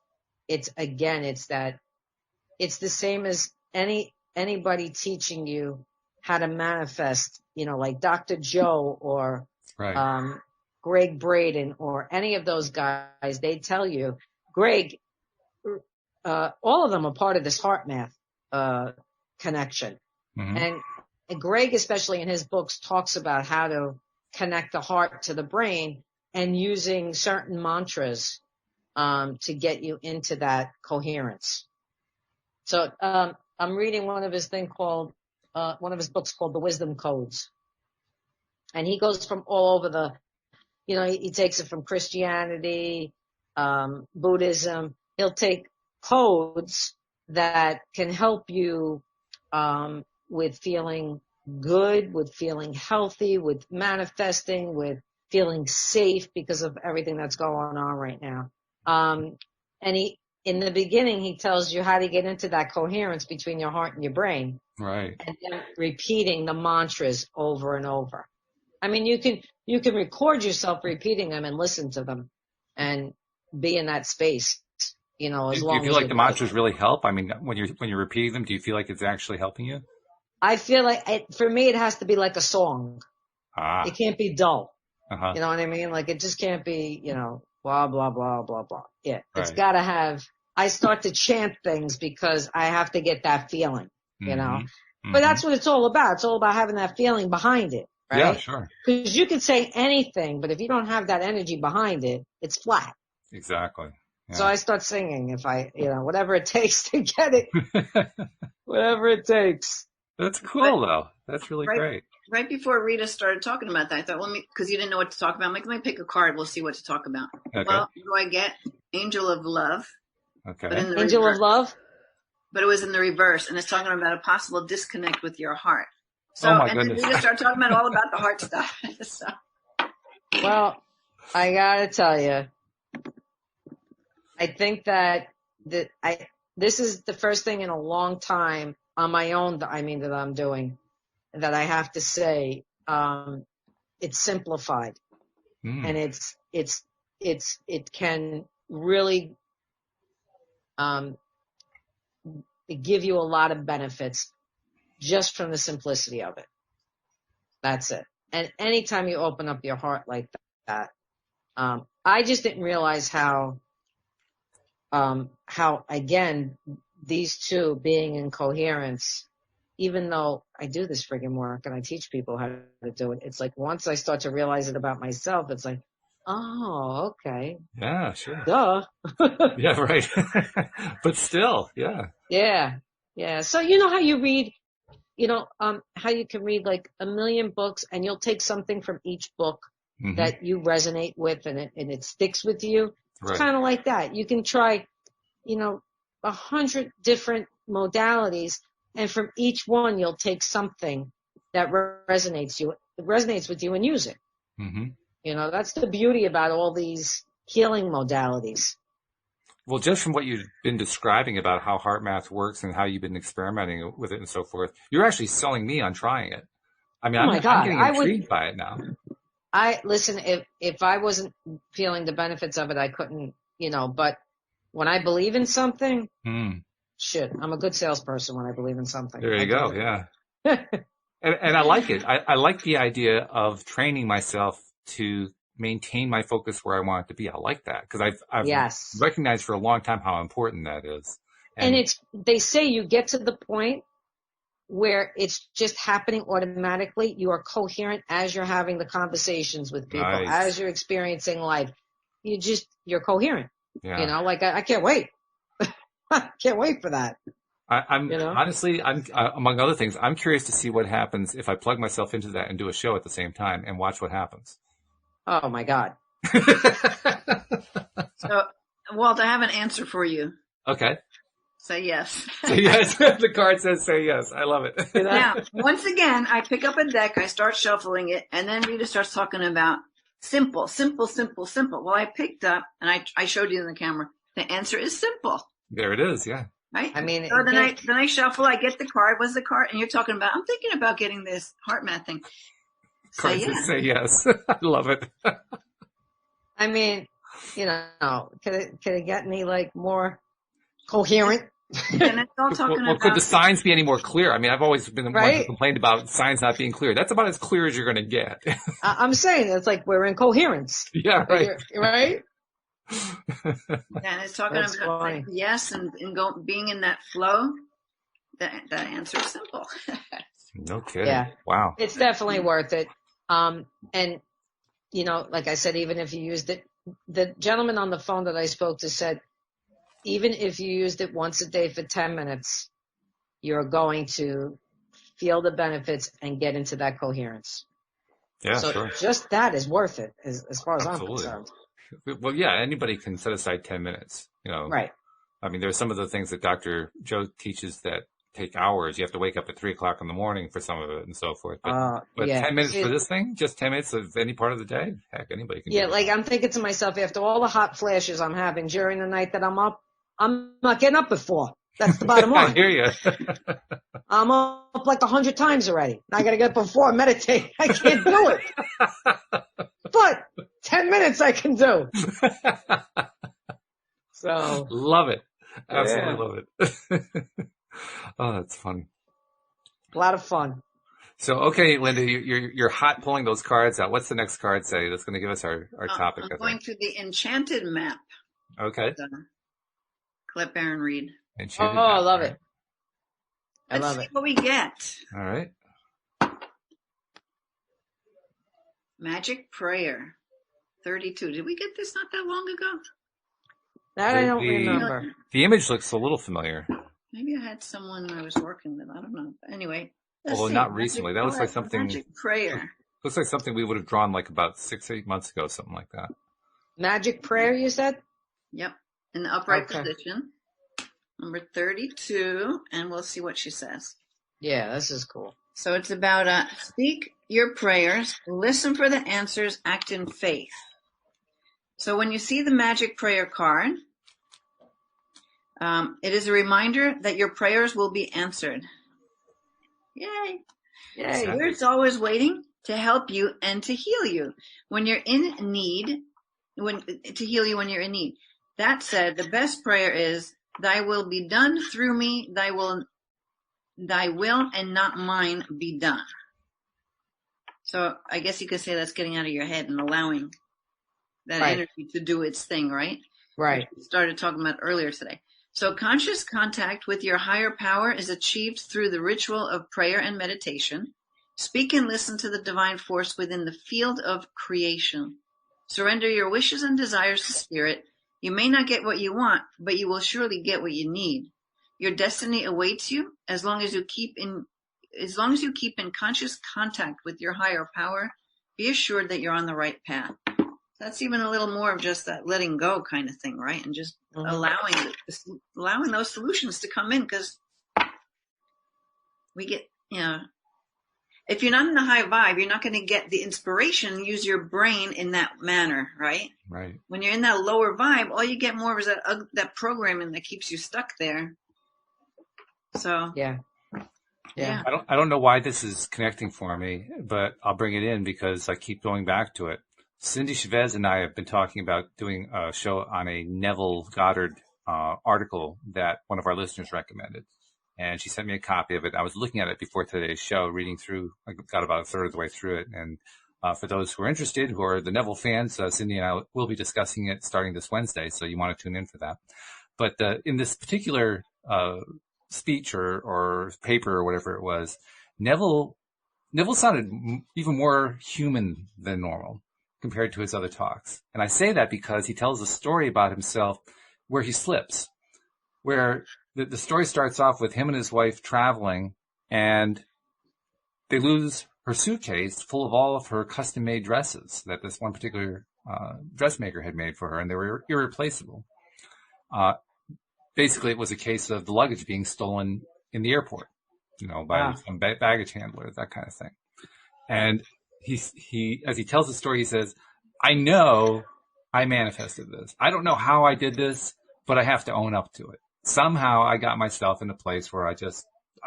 the same as anybody teaching you how to manifest, like Dr. Joe or, right. Greg Braden or any of those guys. They tell you, Greg, all of them are part of this heart math, connection. Mm-hmm. And Greg, especially in his books, talks about how to connect the heart to the brain and using certain mantras, to get you into that coherence. So, I'm reading one of his books called The Wisdom Codes. And he goes from all over he takes it from Christianity, Buddhism. He'll take codes that can help you, with feeling good, with feeling healthy, with manifesting, with feeling safe because of everything that's going on right now. And in the beginning, he tells you how to get into that coherence between your heart and your brain. Right. And then repeating the mantras over and over. I mean, you can record yourself repeating them and listen to them and be in that space, as long as do you feel like the like. mantras really help? I mean, when you're repeating them, do you feel like it's actually helping you? I feel like for me, it has to be like a song. It can't be dull. Uh-huh. You know what I mean? Like, it just can't be, blah, blah, blah, blah, blah. Yeah. It's Right. gotta have, I start to chant things because I have to get that feeling, Mm-hmm. but that's what it's all about. It's all about having that feeling behind it. Right? Yeah, sure. Because you can say anything, but if you don't have that energy behind it, it's flat. Exactly. Yeah. So I start singing if whatever it takes to get it, whatever it takes. That's cool, though. That's really great. Right before Rita started talking about that, I thought, because you didn't know what to talk about, let me pick a card. We'll see what to talk about. Okay. Well, do I get Angel of Love? Okay. Angel of Love? But it was in the reverse, and it's talking about a possible disconnect with your heart. So, oh my and goodness. then Rita started talking about all about the heart stuff. So. Well, I gotta tell you, I think that this is the first thing in a long time on my own that I'm doing, that I have to say, it's simplified, and it can really, give you a lot of benefits just from the simplicity of it. That's it. And anytime you open up your heart like that, I just didn't realize how again, these two being in coherence, even though I do this friggin' work and I teach people how to do it, it's like once I start to realize it about myself, it's like, oh, okay. Yeah, sure. Duh. Yeah, right. But still, yeah. Yeah. Yeah. So how you read, how you can read like a million books and you'll take something from each book Mm-hmm. that you resonate with and it sticks with you. It's Right. kind of like that. You can try, 100 different modalities, and from each one you'll take something that resonates with you and use it. Mm-hmm. That's the beauty about all these healing modalities. Well, just from what you've been describing about how heart math works and how you've been experimenting with it and so forth, you're actually selling me on trying it. I mean, I'm getting intrigued by it now. listen, if I wasn't feeling the benefits of it, I couldn't, but when I believe in something, shit, I'm a good salesperson when I believe in something. There you go. Yeah. And I like it. I like the idea of training myself to maintain my focus where I want it to be. I like that because I've Yes. recognized for a long time how important that is. And they say you get to the point where it's just happening automatically. You are coherent as you're having the conversations with people, as you're experiencing life. You're coherent. Yeah. Like I can't wait. I can't wait for that. I'm honestly, among other things, I'm curious to see what happens if I plug myself into that and do a show at the same time and watch what happens. Oh my God. So, Walt, I have an answer for you. Okay. Say yes. Say yes. The card says say yes. I love it. Now, once again, I pick up a deck, I start shuffling it, and then Rita starts talking about simple, simple, simple, simple. Well, I picked up, and I showed you in the camera, the answer is simple. There it is, yeah. Right? I mean, so then I shuffle, I get the card. What's the card? And you're talking about, I'm thinking about getting this heart math thing. Card says say yes. I love it. I mean, could it get any like more coherent? And it's all talking about. Could the signs be any more clear? I mean, I've always been the one who complained about signs not being clear. That's about as clear as you're going to get. I'm saying it's like we're in coherence. Yeah, right. Right? And it's talking about like, yes, and being in that flow. That answer is simple. No kidding. Yeah. Wow. It's definitely worth it. And like I said, even if you used it, the gentleman on the phone that I spoke to said, even if you used it once a day for 10 minutes, you're going to feel the benefits and get into that coherence. Yeah, so sure. Just that is worth it as far as Absolutely. I'm concerned. Well, yeah, anybody can set aside 10 minutes, Right. I mean, there's some of the things that Dr. Joe teaches that take hours. You have to wake up at 3:00 in the morning for some of it and so forth. But yeah. 10 minutes for this thing? Just 10 minutes of any part of the day? Heck, anybody can do it. Yeah, like I'm thinking to myself, after all the hot flashes I'm having during the night that I'm up, I'm not getting up at 4. That's the bottom line. I hear you. I'm up like 100 times already. I got to get up before and meditate. I can't do it. But 10 minutes I can do. So love it. Absolutely love it. Oh, that's fun. A lot of fun. So, okay, Linda, you're hot pulling those cards out. What's the next card say? That's going to give us our topic. I'm going to the Enchanted Map. Okay. Let Baron read. Enchanted Map, I love right? it. Let's see what we get. All right. Magic Prayer. 32. Did we get this not that long ago? That I don't remember. The image looks a little familiar. Maybe I had someone I was working with. I don't know. Anyway. Although not recently. That looks like something. Magic Prayer. Looks like something we would have drawn like about 6-8 months ago, something like that. Magic Prayer, you said? Yep. In the upright position. Number 32. And we'll see what she says. Yeah, this is cool. So it's about speak your prayers, listen for the answers, act in faith. So when you see the Magic Prayer card, it is a reminder that your prayers will be answered. Yay. Yay. Spirit's always waiting to help you and to heal you when you're in need, to heal you when you're in need. That said, the best prayer is, thy will be done through me, thy will and not mine be done. So I guess you could say that's getting out of your head and allowing that energy to do its thing, right? Right. We started talking about earlier today. So conscious contact with your higher power is achieved through the ritual of prayer and meditation. Speak and listen to the divine force within the field of creation. Surrender your wishes and desires to Spirit. You may not get what you want, but you will surely get what you need. Your destiny awaits you as long as you keep in conscious contact with your higher power. Be assured that you're on the right path. That's even a little more of just that letting go kind of thing, right? And just allowing those solutions to come in, because we get, if you're not in the high vibe, you're not going to get the inspiration. Use your brain in that manner, right? Right. When you're in that lower vibe, all you get more is that programming that keeps you stuck there. So yeah. Yeah. I don't know why this is connecting for me, but I'll bring it in because I keep going back to it. Cindy Chavez and I have been talking about doing a show on a Neville Goddard article that one of our listeners recommended. And she sent me a copy of it. I was looking at it before today's show, reading through. I got about a third of the way through it. And for those who are interested, who are the Neville fans, Cindy and I will be discussing it starting this Wednesday. So you want to tune in for that. But in this particular speech or paper or whatever it was, Neville sounded even more human than normal compared to his other talks. And I say that because he tells a story about himself where he slips, where the story starts off with him and his wife traveling, and they lose her suitcase full of all of her custom-made dresses that this one particular dressmaker had made for her, and they were irreplaceable. Basically, it was a case of the luggage being stolen in the airport, by some baggage handler, that kind of thing. And he, as he tells the story, he says, I know I manifested this. I don't know how I did this, but I have to own up to it. Somehow I got myself in a place where I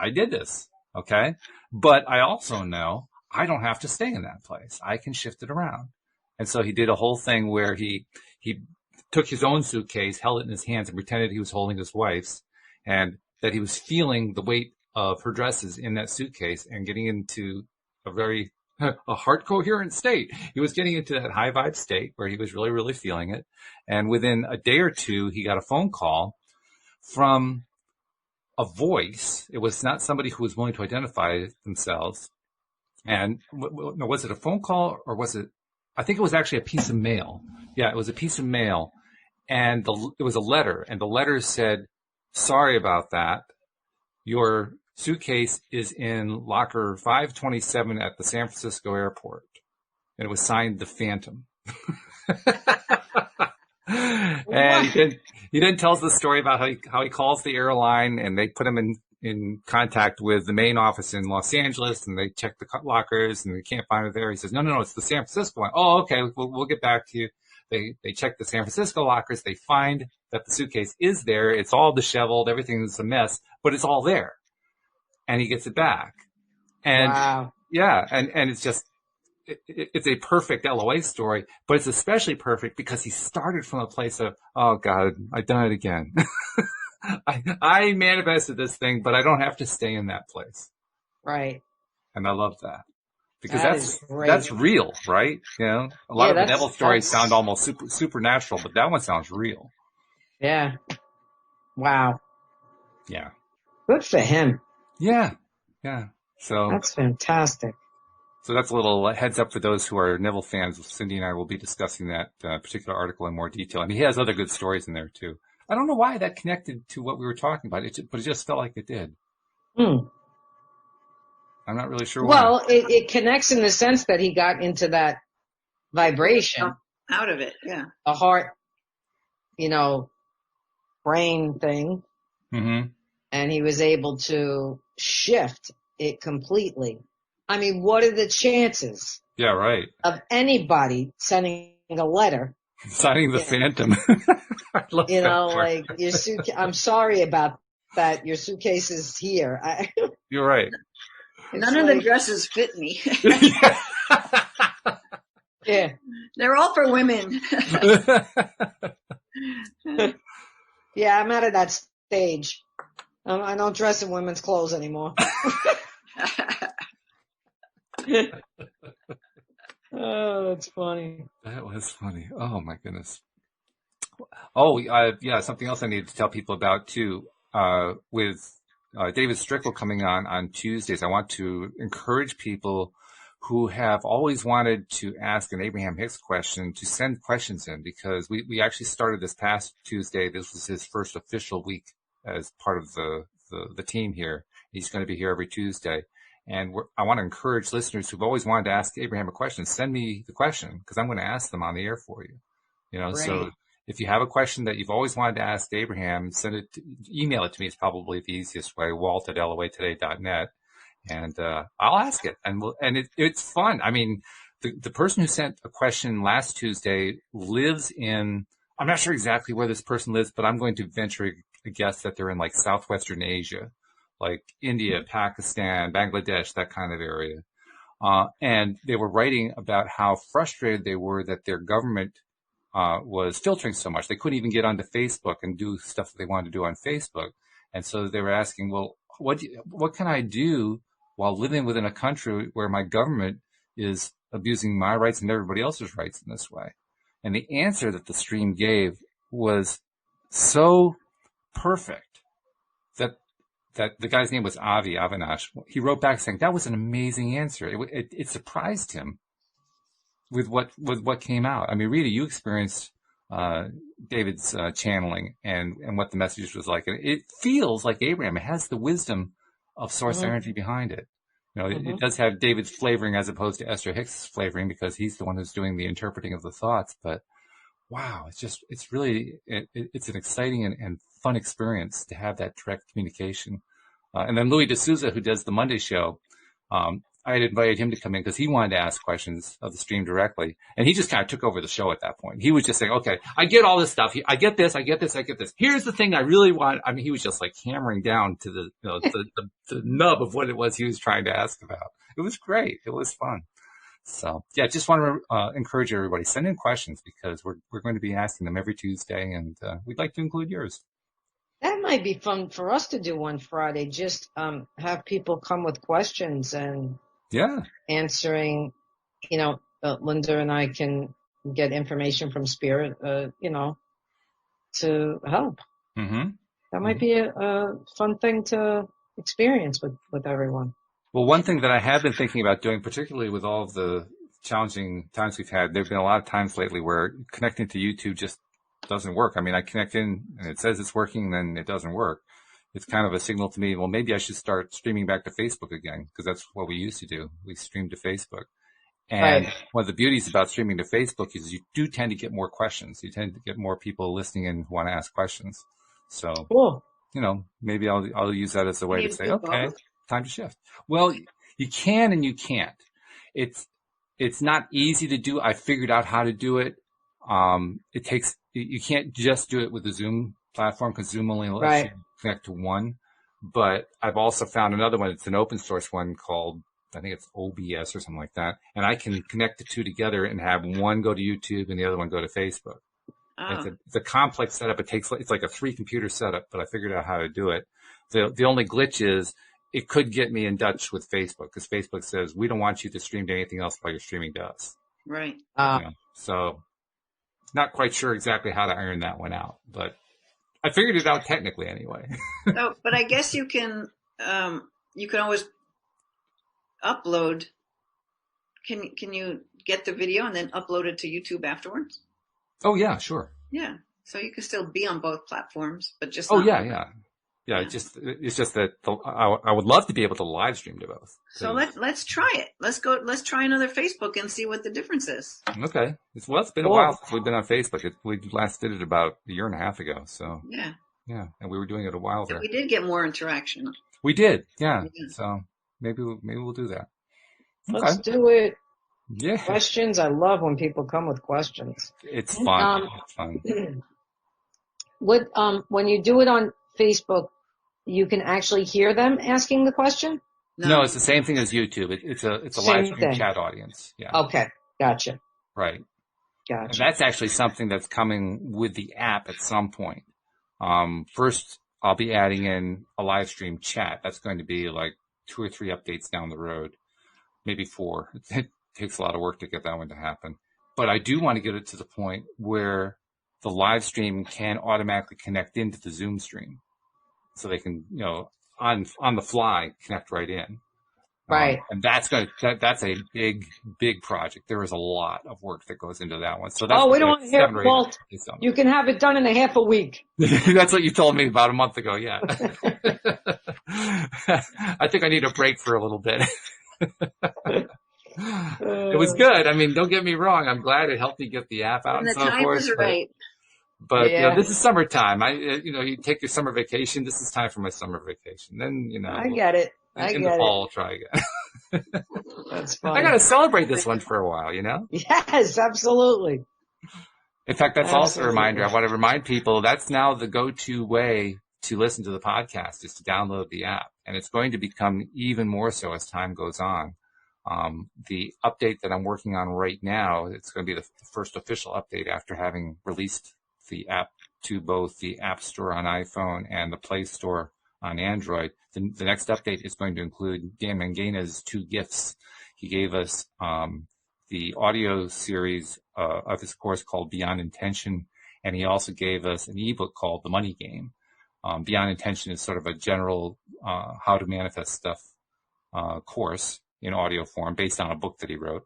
did this. Okay. But I also know I don't have to stay in that place. I can shift it around. And so he did a whole thing where he took his own suitcase, held it in his hands, and pretended he was holding his wife's, and that he was feeling the weight of her dresses in that suitcase and getting into a heart coherent state. He was getting into that high vibe state where he was really, really feeling it. And within a day or two, he got a phone call from a voice. It was not somebody who was willing to identify themselves. And was it a phone call or was it, I think it was actually a piece of mail. Yeah, it was a piece of mail. And it was a letter. And the letter said, sorry about that. Your suitcase is in locker 527 at the San Francisco airport. And it was signed The Phantom. And he then tells the story about how he calls the airline and they put him in contact with the main office in Los Angeles, and they check the lockers and they can't find it there. He says, no, it's the San Francisco one. Oh, okay, we'll get back to you. They check the San Francisco lockers. They find that the suitcase is there. It's all disheveled. Everything's a mess, but it's all there. And he gets it back. And wow. Yeah, and it's just, it's a perfect LOA story, but it's especially perfect because he started from a place of, oh God, I've done it again. I manifested this thing, but I don't have to stay in that place. Right. And I love that. Because that's real, right? A lot of the Neville stories sound almost supernatural, but that one sounds real. Yeah. Wow. Yeah. Good for him. Yeah. Yeah. So that's fantastic. So that's a little heads up for those who are Neville fans. Cindy and I will be discussing that particular article in more detail. And he has other good stories in there too. I don't know why that connected to what we were talking about, but it just felt like it did. I'm not really sure why. Well, it connects in the sense that he got into that vibration. Out of it, yeah. The heart, brain thing. Mm-hmm. And he was able to shift it completely. I mean, what are the chances? Yeah, right. Of anybody sending a letter. Signing the Phantom. I love like your suitcase. I'm sorry about that. Your suitcase is here. You're right. None of the dresses fit me. Yeah. They're all for women. Yeah, I'm out of that stage. I don't dress in women's clothes anymore. Oh, that's funny. That was funny. Oh, my goodness. Oh, yeah, something else I needed to tell people about, too. With David Strickle coming on Tuesdays, I want to encourage people who have always wanted to ask an Abraham Hicks question to send questions in, because we actually started this past Tuesday. This was his first official week as part of the team here. He's going to be here every Tuesday. And I want to encourage listeners who've always wanted to ask Abraham a question, send me the question, because I'm going to ask them on the air for you. Right. So if you have a question that you've always wanted to ask Abraham, email it to me. It's probably the easiest way, walt@loatoday.net. And I'll ask it. And it's fun. I mean, the person who sent a question last Tuesday lives in, I'm not sure exactly where this person lives, but I'm going to venture a guess that they're in like Southwestern Asia. like India, Pakistan, Bangladesh, that kind of area. And they were writing about how frustrated they were that their government was filtering so much. They couldn't even get onto Facebook and do stuff that they wanted to do on Facebook. And so they were asking, well, what can I do while living within a country where my government is abusing my rights and everybody else's rights in this way? And the answer that the stream gave was so perfect that the guy's name was Avinash. He wrote back saying that was an amazing answer. It surprised him with what came out. I mean, Rita, you experienced David's channeling and what the message was like, and it feels like Abraham. It has the wisdom of source energy behind it. You know, it does have David's flavoring as opposed to Esther Hicks' flavoring because he's the one who's doing the interpreting of the thoughts. But wow, it's really an exciting and fun experience to have that direct communication. And then Louis D'Souza, who does the Monday show, I had invited him to come in because he wanted to ask questions of the stream directly. And he just kind of took over the show at that point. He was just saying, okay, I get all this stuff. I get this. Here's the thing I really want. I mean, he was just like hammering down to the nub of what it was he was trying to ask about. It was great. It was fun. So yeah, just want to encourage everybody, send in questions because we're going to be asking them every Tuesday, and we'd like to include yours. That might be fun for us to do one Friday. Just have people come with questions and answering. You know, Linda and I can get information from Spirit. You know, to help. Mm-hmm. That might be a fun thing to experience with everyone. Well, one thing that I have been thinking about doing, particularly with all of the challenging times we've had, there have been a lot of times lately where connecting to YouTube just doesn't work. I mean, I connect in and it says it's working, then it doesn't work. It's kind of a signal to me, well, maybe I should start streaming back to Facebook again, because that's what we used to do. We streamed to Facebook. And one of the beauties about streaming to Facebook is you do tend to get more questions. You tend to get more people listening in who want to ask questions. So, you know, maybe I'll use that as a way to say, okay, time to shift. Well, you can and you can't. It's not easy to do. I figured out how to do it. You can't just do it with the Zoom platform because Zoom only lets you connect to one. But I've also found another one. It's an open source one called, I think it's OBS or something like that. And I can connect the two together and have one go to YouTube and the other one go to Facebook. Oh. It's a complex setup. It's like a 3-computer setup, but I figured out how to do it. The only glitch is it could get me in touch with Facebook because Facebook says, we don't want you to stream to anything else while you're streaming to us. Right. So not quite sure exactly how to iron that one out, but I figured it out technically anyway. So, but I guess you can always upload. Can you get the video and then upload it to YouTube afterwards? Oh yeah, sure. Yeah. So you can still be on both platforms, but just Yeah, it's just that I would love to be able to live stream to both. So let's try it. Let's try another Facebook and see what the difference is. Okay. It's been a while since we've been on Facebook. We last did it about a year and a half ago. So yeah, and we were doing it a while there. We did get more interaction. We did, yeah. So maybe we'll do that. Okay. Let's do it. Yeah. Questions. I love when people come with questions. It's fun. It's fun. When you do it on Facebook, you can actually hear them asking the question? No, it's the same thing as YouTube. It's a live stream chat audience. Yeah. Okay. Gotcha. Right. Gotcha. And that's actually something that's coming with the app at some point. First, I'll be adding in a live stream chat. That's going to be like 2 or 3 updates down the road, maybe 4. It takes a lot of work to get that one to happen. But I do want to get it to the point where the live stream can automatically connect into the Zoom stream. So they can, on the fly, connect right in. Right. And that's a big project. There is a lot of work that goes into that one. So that's we don't want to hear, Walt. You can have it done in a half a week. That's what you told me about a month ago. Yeah. I think I need a break for a little bit. It was good. I mean, don't get me wrong. I'm glad it helped me get the app out and so forth. The time was right. But this is summertime. You take your summer vacation. This is time for my summer vacation. Then I get it. In the fall, I'll try again. That's fun. I got to celebrate this one for a while. Yes, absolutely. In fact, that's also a reminder. I want to remind people that's now the go-to way to listen to the podcast is to download the app, and it's going to become even more so as time goes on. The update that I'm working on right now, it's going to be the first official update after having released the app to both the App Store on iPhone and the Play Store on Android. The next update is going to include Dan Mangaina's 2 gifts. He gave us the audio series of his course called Beyond Intention, and he also gave us an ebook called The Money Game. Beyond Intention is sort of a general how to manifest stuff course in audio form based on a book that he wrote.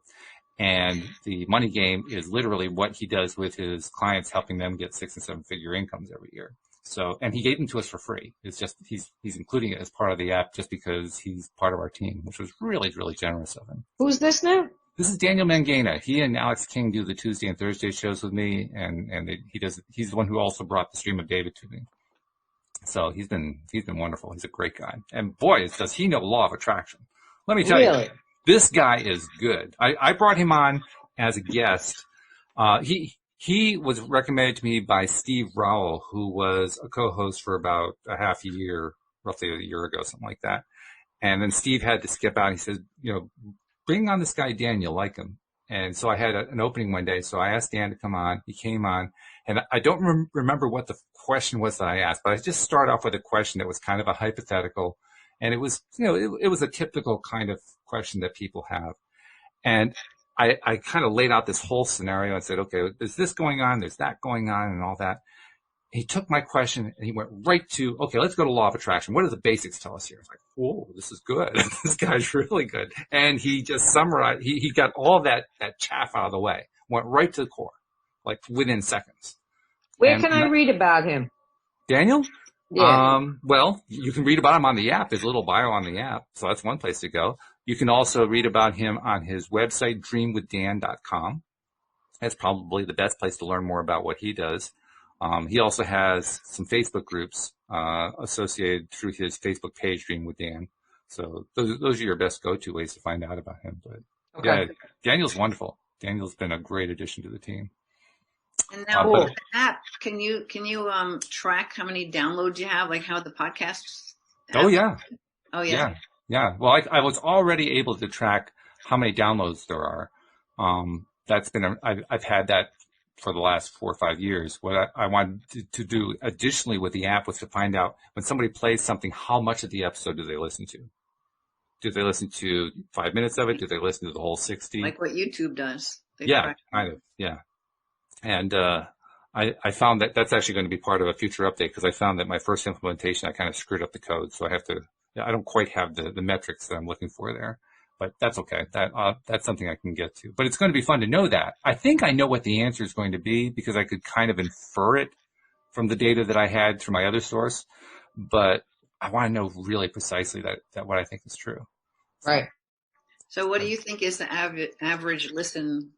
And the Money Game is literally what he does with his clients, helping them get 6- and 7-figure incomes every year. So, and he gave them to us for free. It's just he's including it as part of the app just because he's part of our team, which was really, really generous of him. Who's this now? This is Daniel Mangaina. He and Alex King do the Tuesday and Thursday shows with me, and he's the one who also brought the Stream of David to me. So he's been wonderful. He's a great guy. And boy, does he know law of attraction. Let me tell you, this guy is good. I brought him on as a guest. He was recommended to me by Steve Rowell, who was a co-host for about a half a year, roughly a year ago, something like that. And then Steve had to skip out. He said, bring on this guy, Dan, you'll like him. And so I had an opening one day. So I asked Dan to come on. He came on. And I don't remember what the question was that I asked, but I just started off with a question that was kind of a hypothetical. And it was, it was a typical kind of question that people have. And I kind of laid out this whole scenario and said, okay, there's this going on, there's that going on, and all that. He took my question and he went right to, okay, let's go to law of attraction. What do the basics tell us here? It's like, whoa, this is good. This guy's really good. And he just summarized, he got all that chaff out of the way, went right to the core, like within seconds. Where can I read about him? Daniel? Yeah. Well, you can read about him on the app. There's a little bio on the app. So that's one place to go. You can also read about him on his website, dreamwithdan.com. That's probably the best place to learn more about what he does. He also has some Facebook groups associated through his Facebook page, Dream with Dan. So those are your best go-to ways to find out about him. But yeah, Daniel's wonderful. Daniel's been a great addition to the team. And now with the app, can you track how many downloads you have, like how the podcasts? Oh yeah. Oh yeah. Yeah. Well, I was already able to track how many downloads there are. That's been I've had that for the last 4 or 5 years. What I wanted to do additionally with the app was to find out when somebody plays something, how much of the episode do they listen to? Do they listen to 5 minutes of it? Do they listen to the whole 60? Like what YouTube does. Yeah, kind of. Yeah. And I found that that's actually going to be part of a future update because I found that my first implementation, I kind of screwed up the code. So I don't quite have the metrics that I'm looking for there. But that's okay. That's something I can get to. But it's going to be fun to know that. I think I know what the answer is going to be because I could kind of infer it from the data that I had through my other source. But I want to know really precisely that what I think is true. Right. So what do you think is the average listen?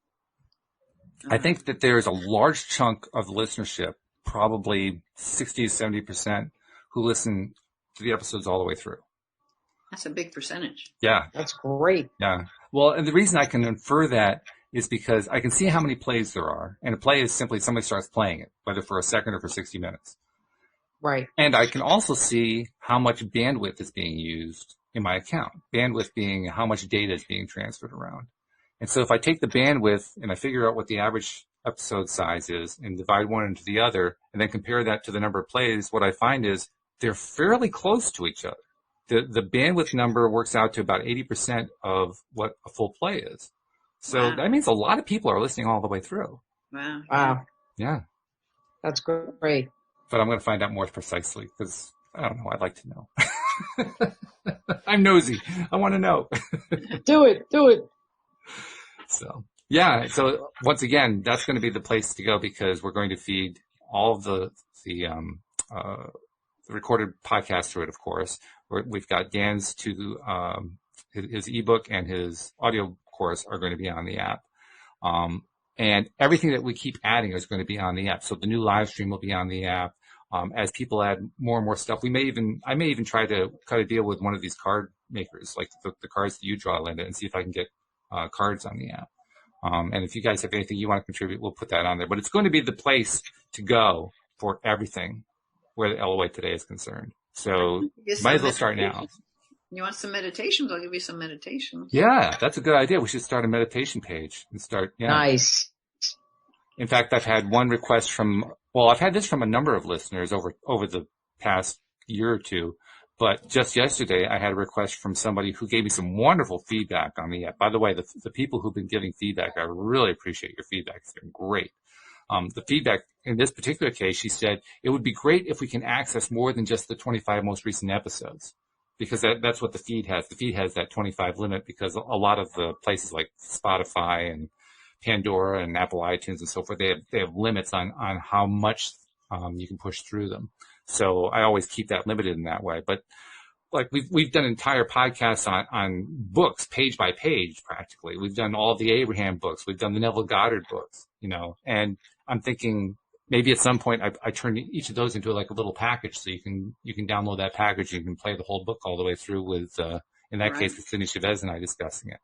I think that there's a large chunk of the listenership, probably 60 to 70%, who listen to the episodes all the way through. That's a big percentage. Yeah. That's great. Yeah. Well, and the reason I can infer that is because I can see how many plays there are. And a play is simply somebody starts playing it, whether for a second or for 60 minutes. Right. And I can also see how much bandwidth is being used in my account. Bandwidth being how much data is being transferred around. And so if I take the bandwidth and I figure out what the average episode size is and divide one into the other and then compare that to the number of plays, what I find is they're fairly close to each other. The bandwidth number works out to about 80% of what a full play is. So that means a lot of people are listening all the way through. Wow. Yeah. That's great. But I'm going to find out more precisely because I don't know. I'd like to know. I'm nosy. I want to know. Do it. So, yeah. So once again, that's going to be the place to go because we're going to feed all of the recorded podcast through it, of course. We've got Dan's his ebook and his audio course are going to be on the app. And everything that we keep adding is going to be on the app. So the new live stream will be on the app. As people add more and more stuff, I may even try to cut a deal with one of these card makers, like the cards that you draw, Linda, and see if I can get cards on the app. And if you guys have anything you want to contribute, we'll put that on there. But it's going to be the place to go for everything where the LOA Today is concerned. So might as well start now. You want some meditations? I'll give you some meditations. Yeah, that's a good idea. We should start a meditation page and start. Yeah. Nice. In fact, I've had one request I've had this from a number of listeners over the past year or two, but just yesterday I had a request from somebody who gave me some wonderful feedback on the app. By the way, the people who've been giving feedback, I really appreciate your feedback. It's been great. The feedback in this particular case, she said, it would be great if we can access more than just the 25 most recent episodes, because that's what the feed has. The feed has that 25 limit because a lot of the places like Spotify and Pandora and Apple iTunes and so forth, they have limits on how much you can push through them. So I always keep that limited in that way. But like we've done entire podcasts on books, page by page, practically. We've done all the Abraham books. We've done the Neville Goddard books, and I'm thinking maybe at some point I turn each of those into like a little package, so you can download that package. You can play the whole book all the way through with, in that case, with Cindy Chavez and I discussing it,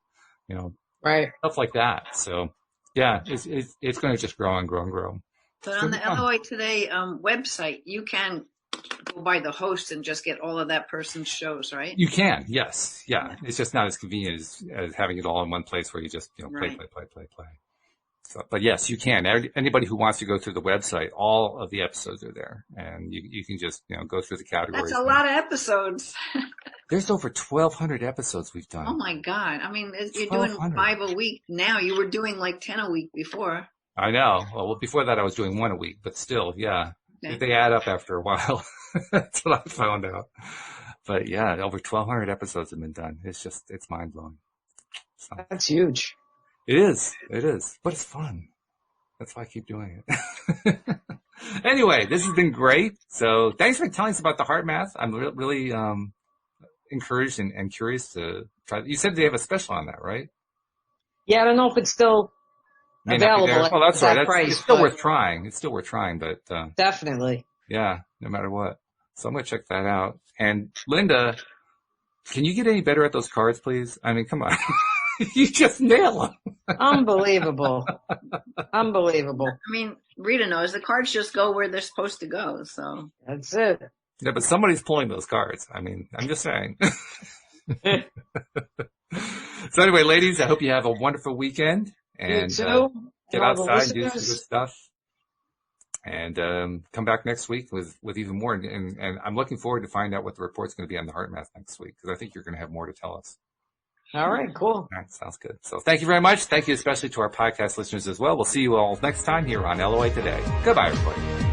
right, stuff like that. So yeah, it's going to just grow and grow and grow. But on the LOA Today website, you can go by the host and just get all of that person's shows, right? You can, yes, yeah. It's just not as convenient as having it all in one place where you just play. So, but yes, you can. Anybody who wants to go through the website, all of the episodes are there, and you can just go through the categories. That's a lot of episodes. There's over 1,200 episodes we've done. Oh my God! I mean, you're doing 5 a week now. You were doing like 10 a week before. I know. Well, before that, I was doing 1 a week, but still, yeah, okay. They add up after a while. That's what I found out. But yeah, over 1,200 episodes have been done. It's mind blowing. So. That's huge. It is, but it's fun. That's why I keep doing it. Anyway, this has been great. So thanks for telling us about the heart math. I'm really encouraged and curious to try. You said they have a special on that, right? Yeah, I don't know if it's still available. Oh, that's right. Price, it's still worth trying. It's still worth trying, but definitely. Yeah, no matter what. So I'm gonna check that out. And Linda, can you get any better at those cards, please? I mean, come on. You just nail them. Unbelievable. Unbelievable. I mean, Rita knows the cards just go where they're supposed to go. So that's it. Yeah, but somebody's pulling those cards. I mean, I'm just saying. So anyway, ladies, I hope you have a wonderful weekend. And get outside and do some good stuff. And come back next week with even more. And I'm looking forward to find out what the report's going to be on the heart math next week, because I think you're going to have more to tell us. All right, cool. All right, sounds good. So thank you very much. Thank you especially to our podcast listeners as well. We'll see you all next time here on LOA Today. Goodbye, everybody.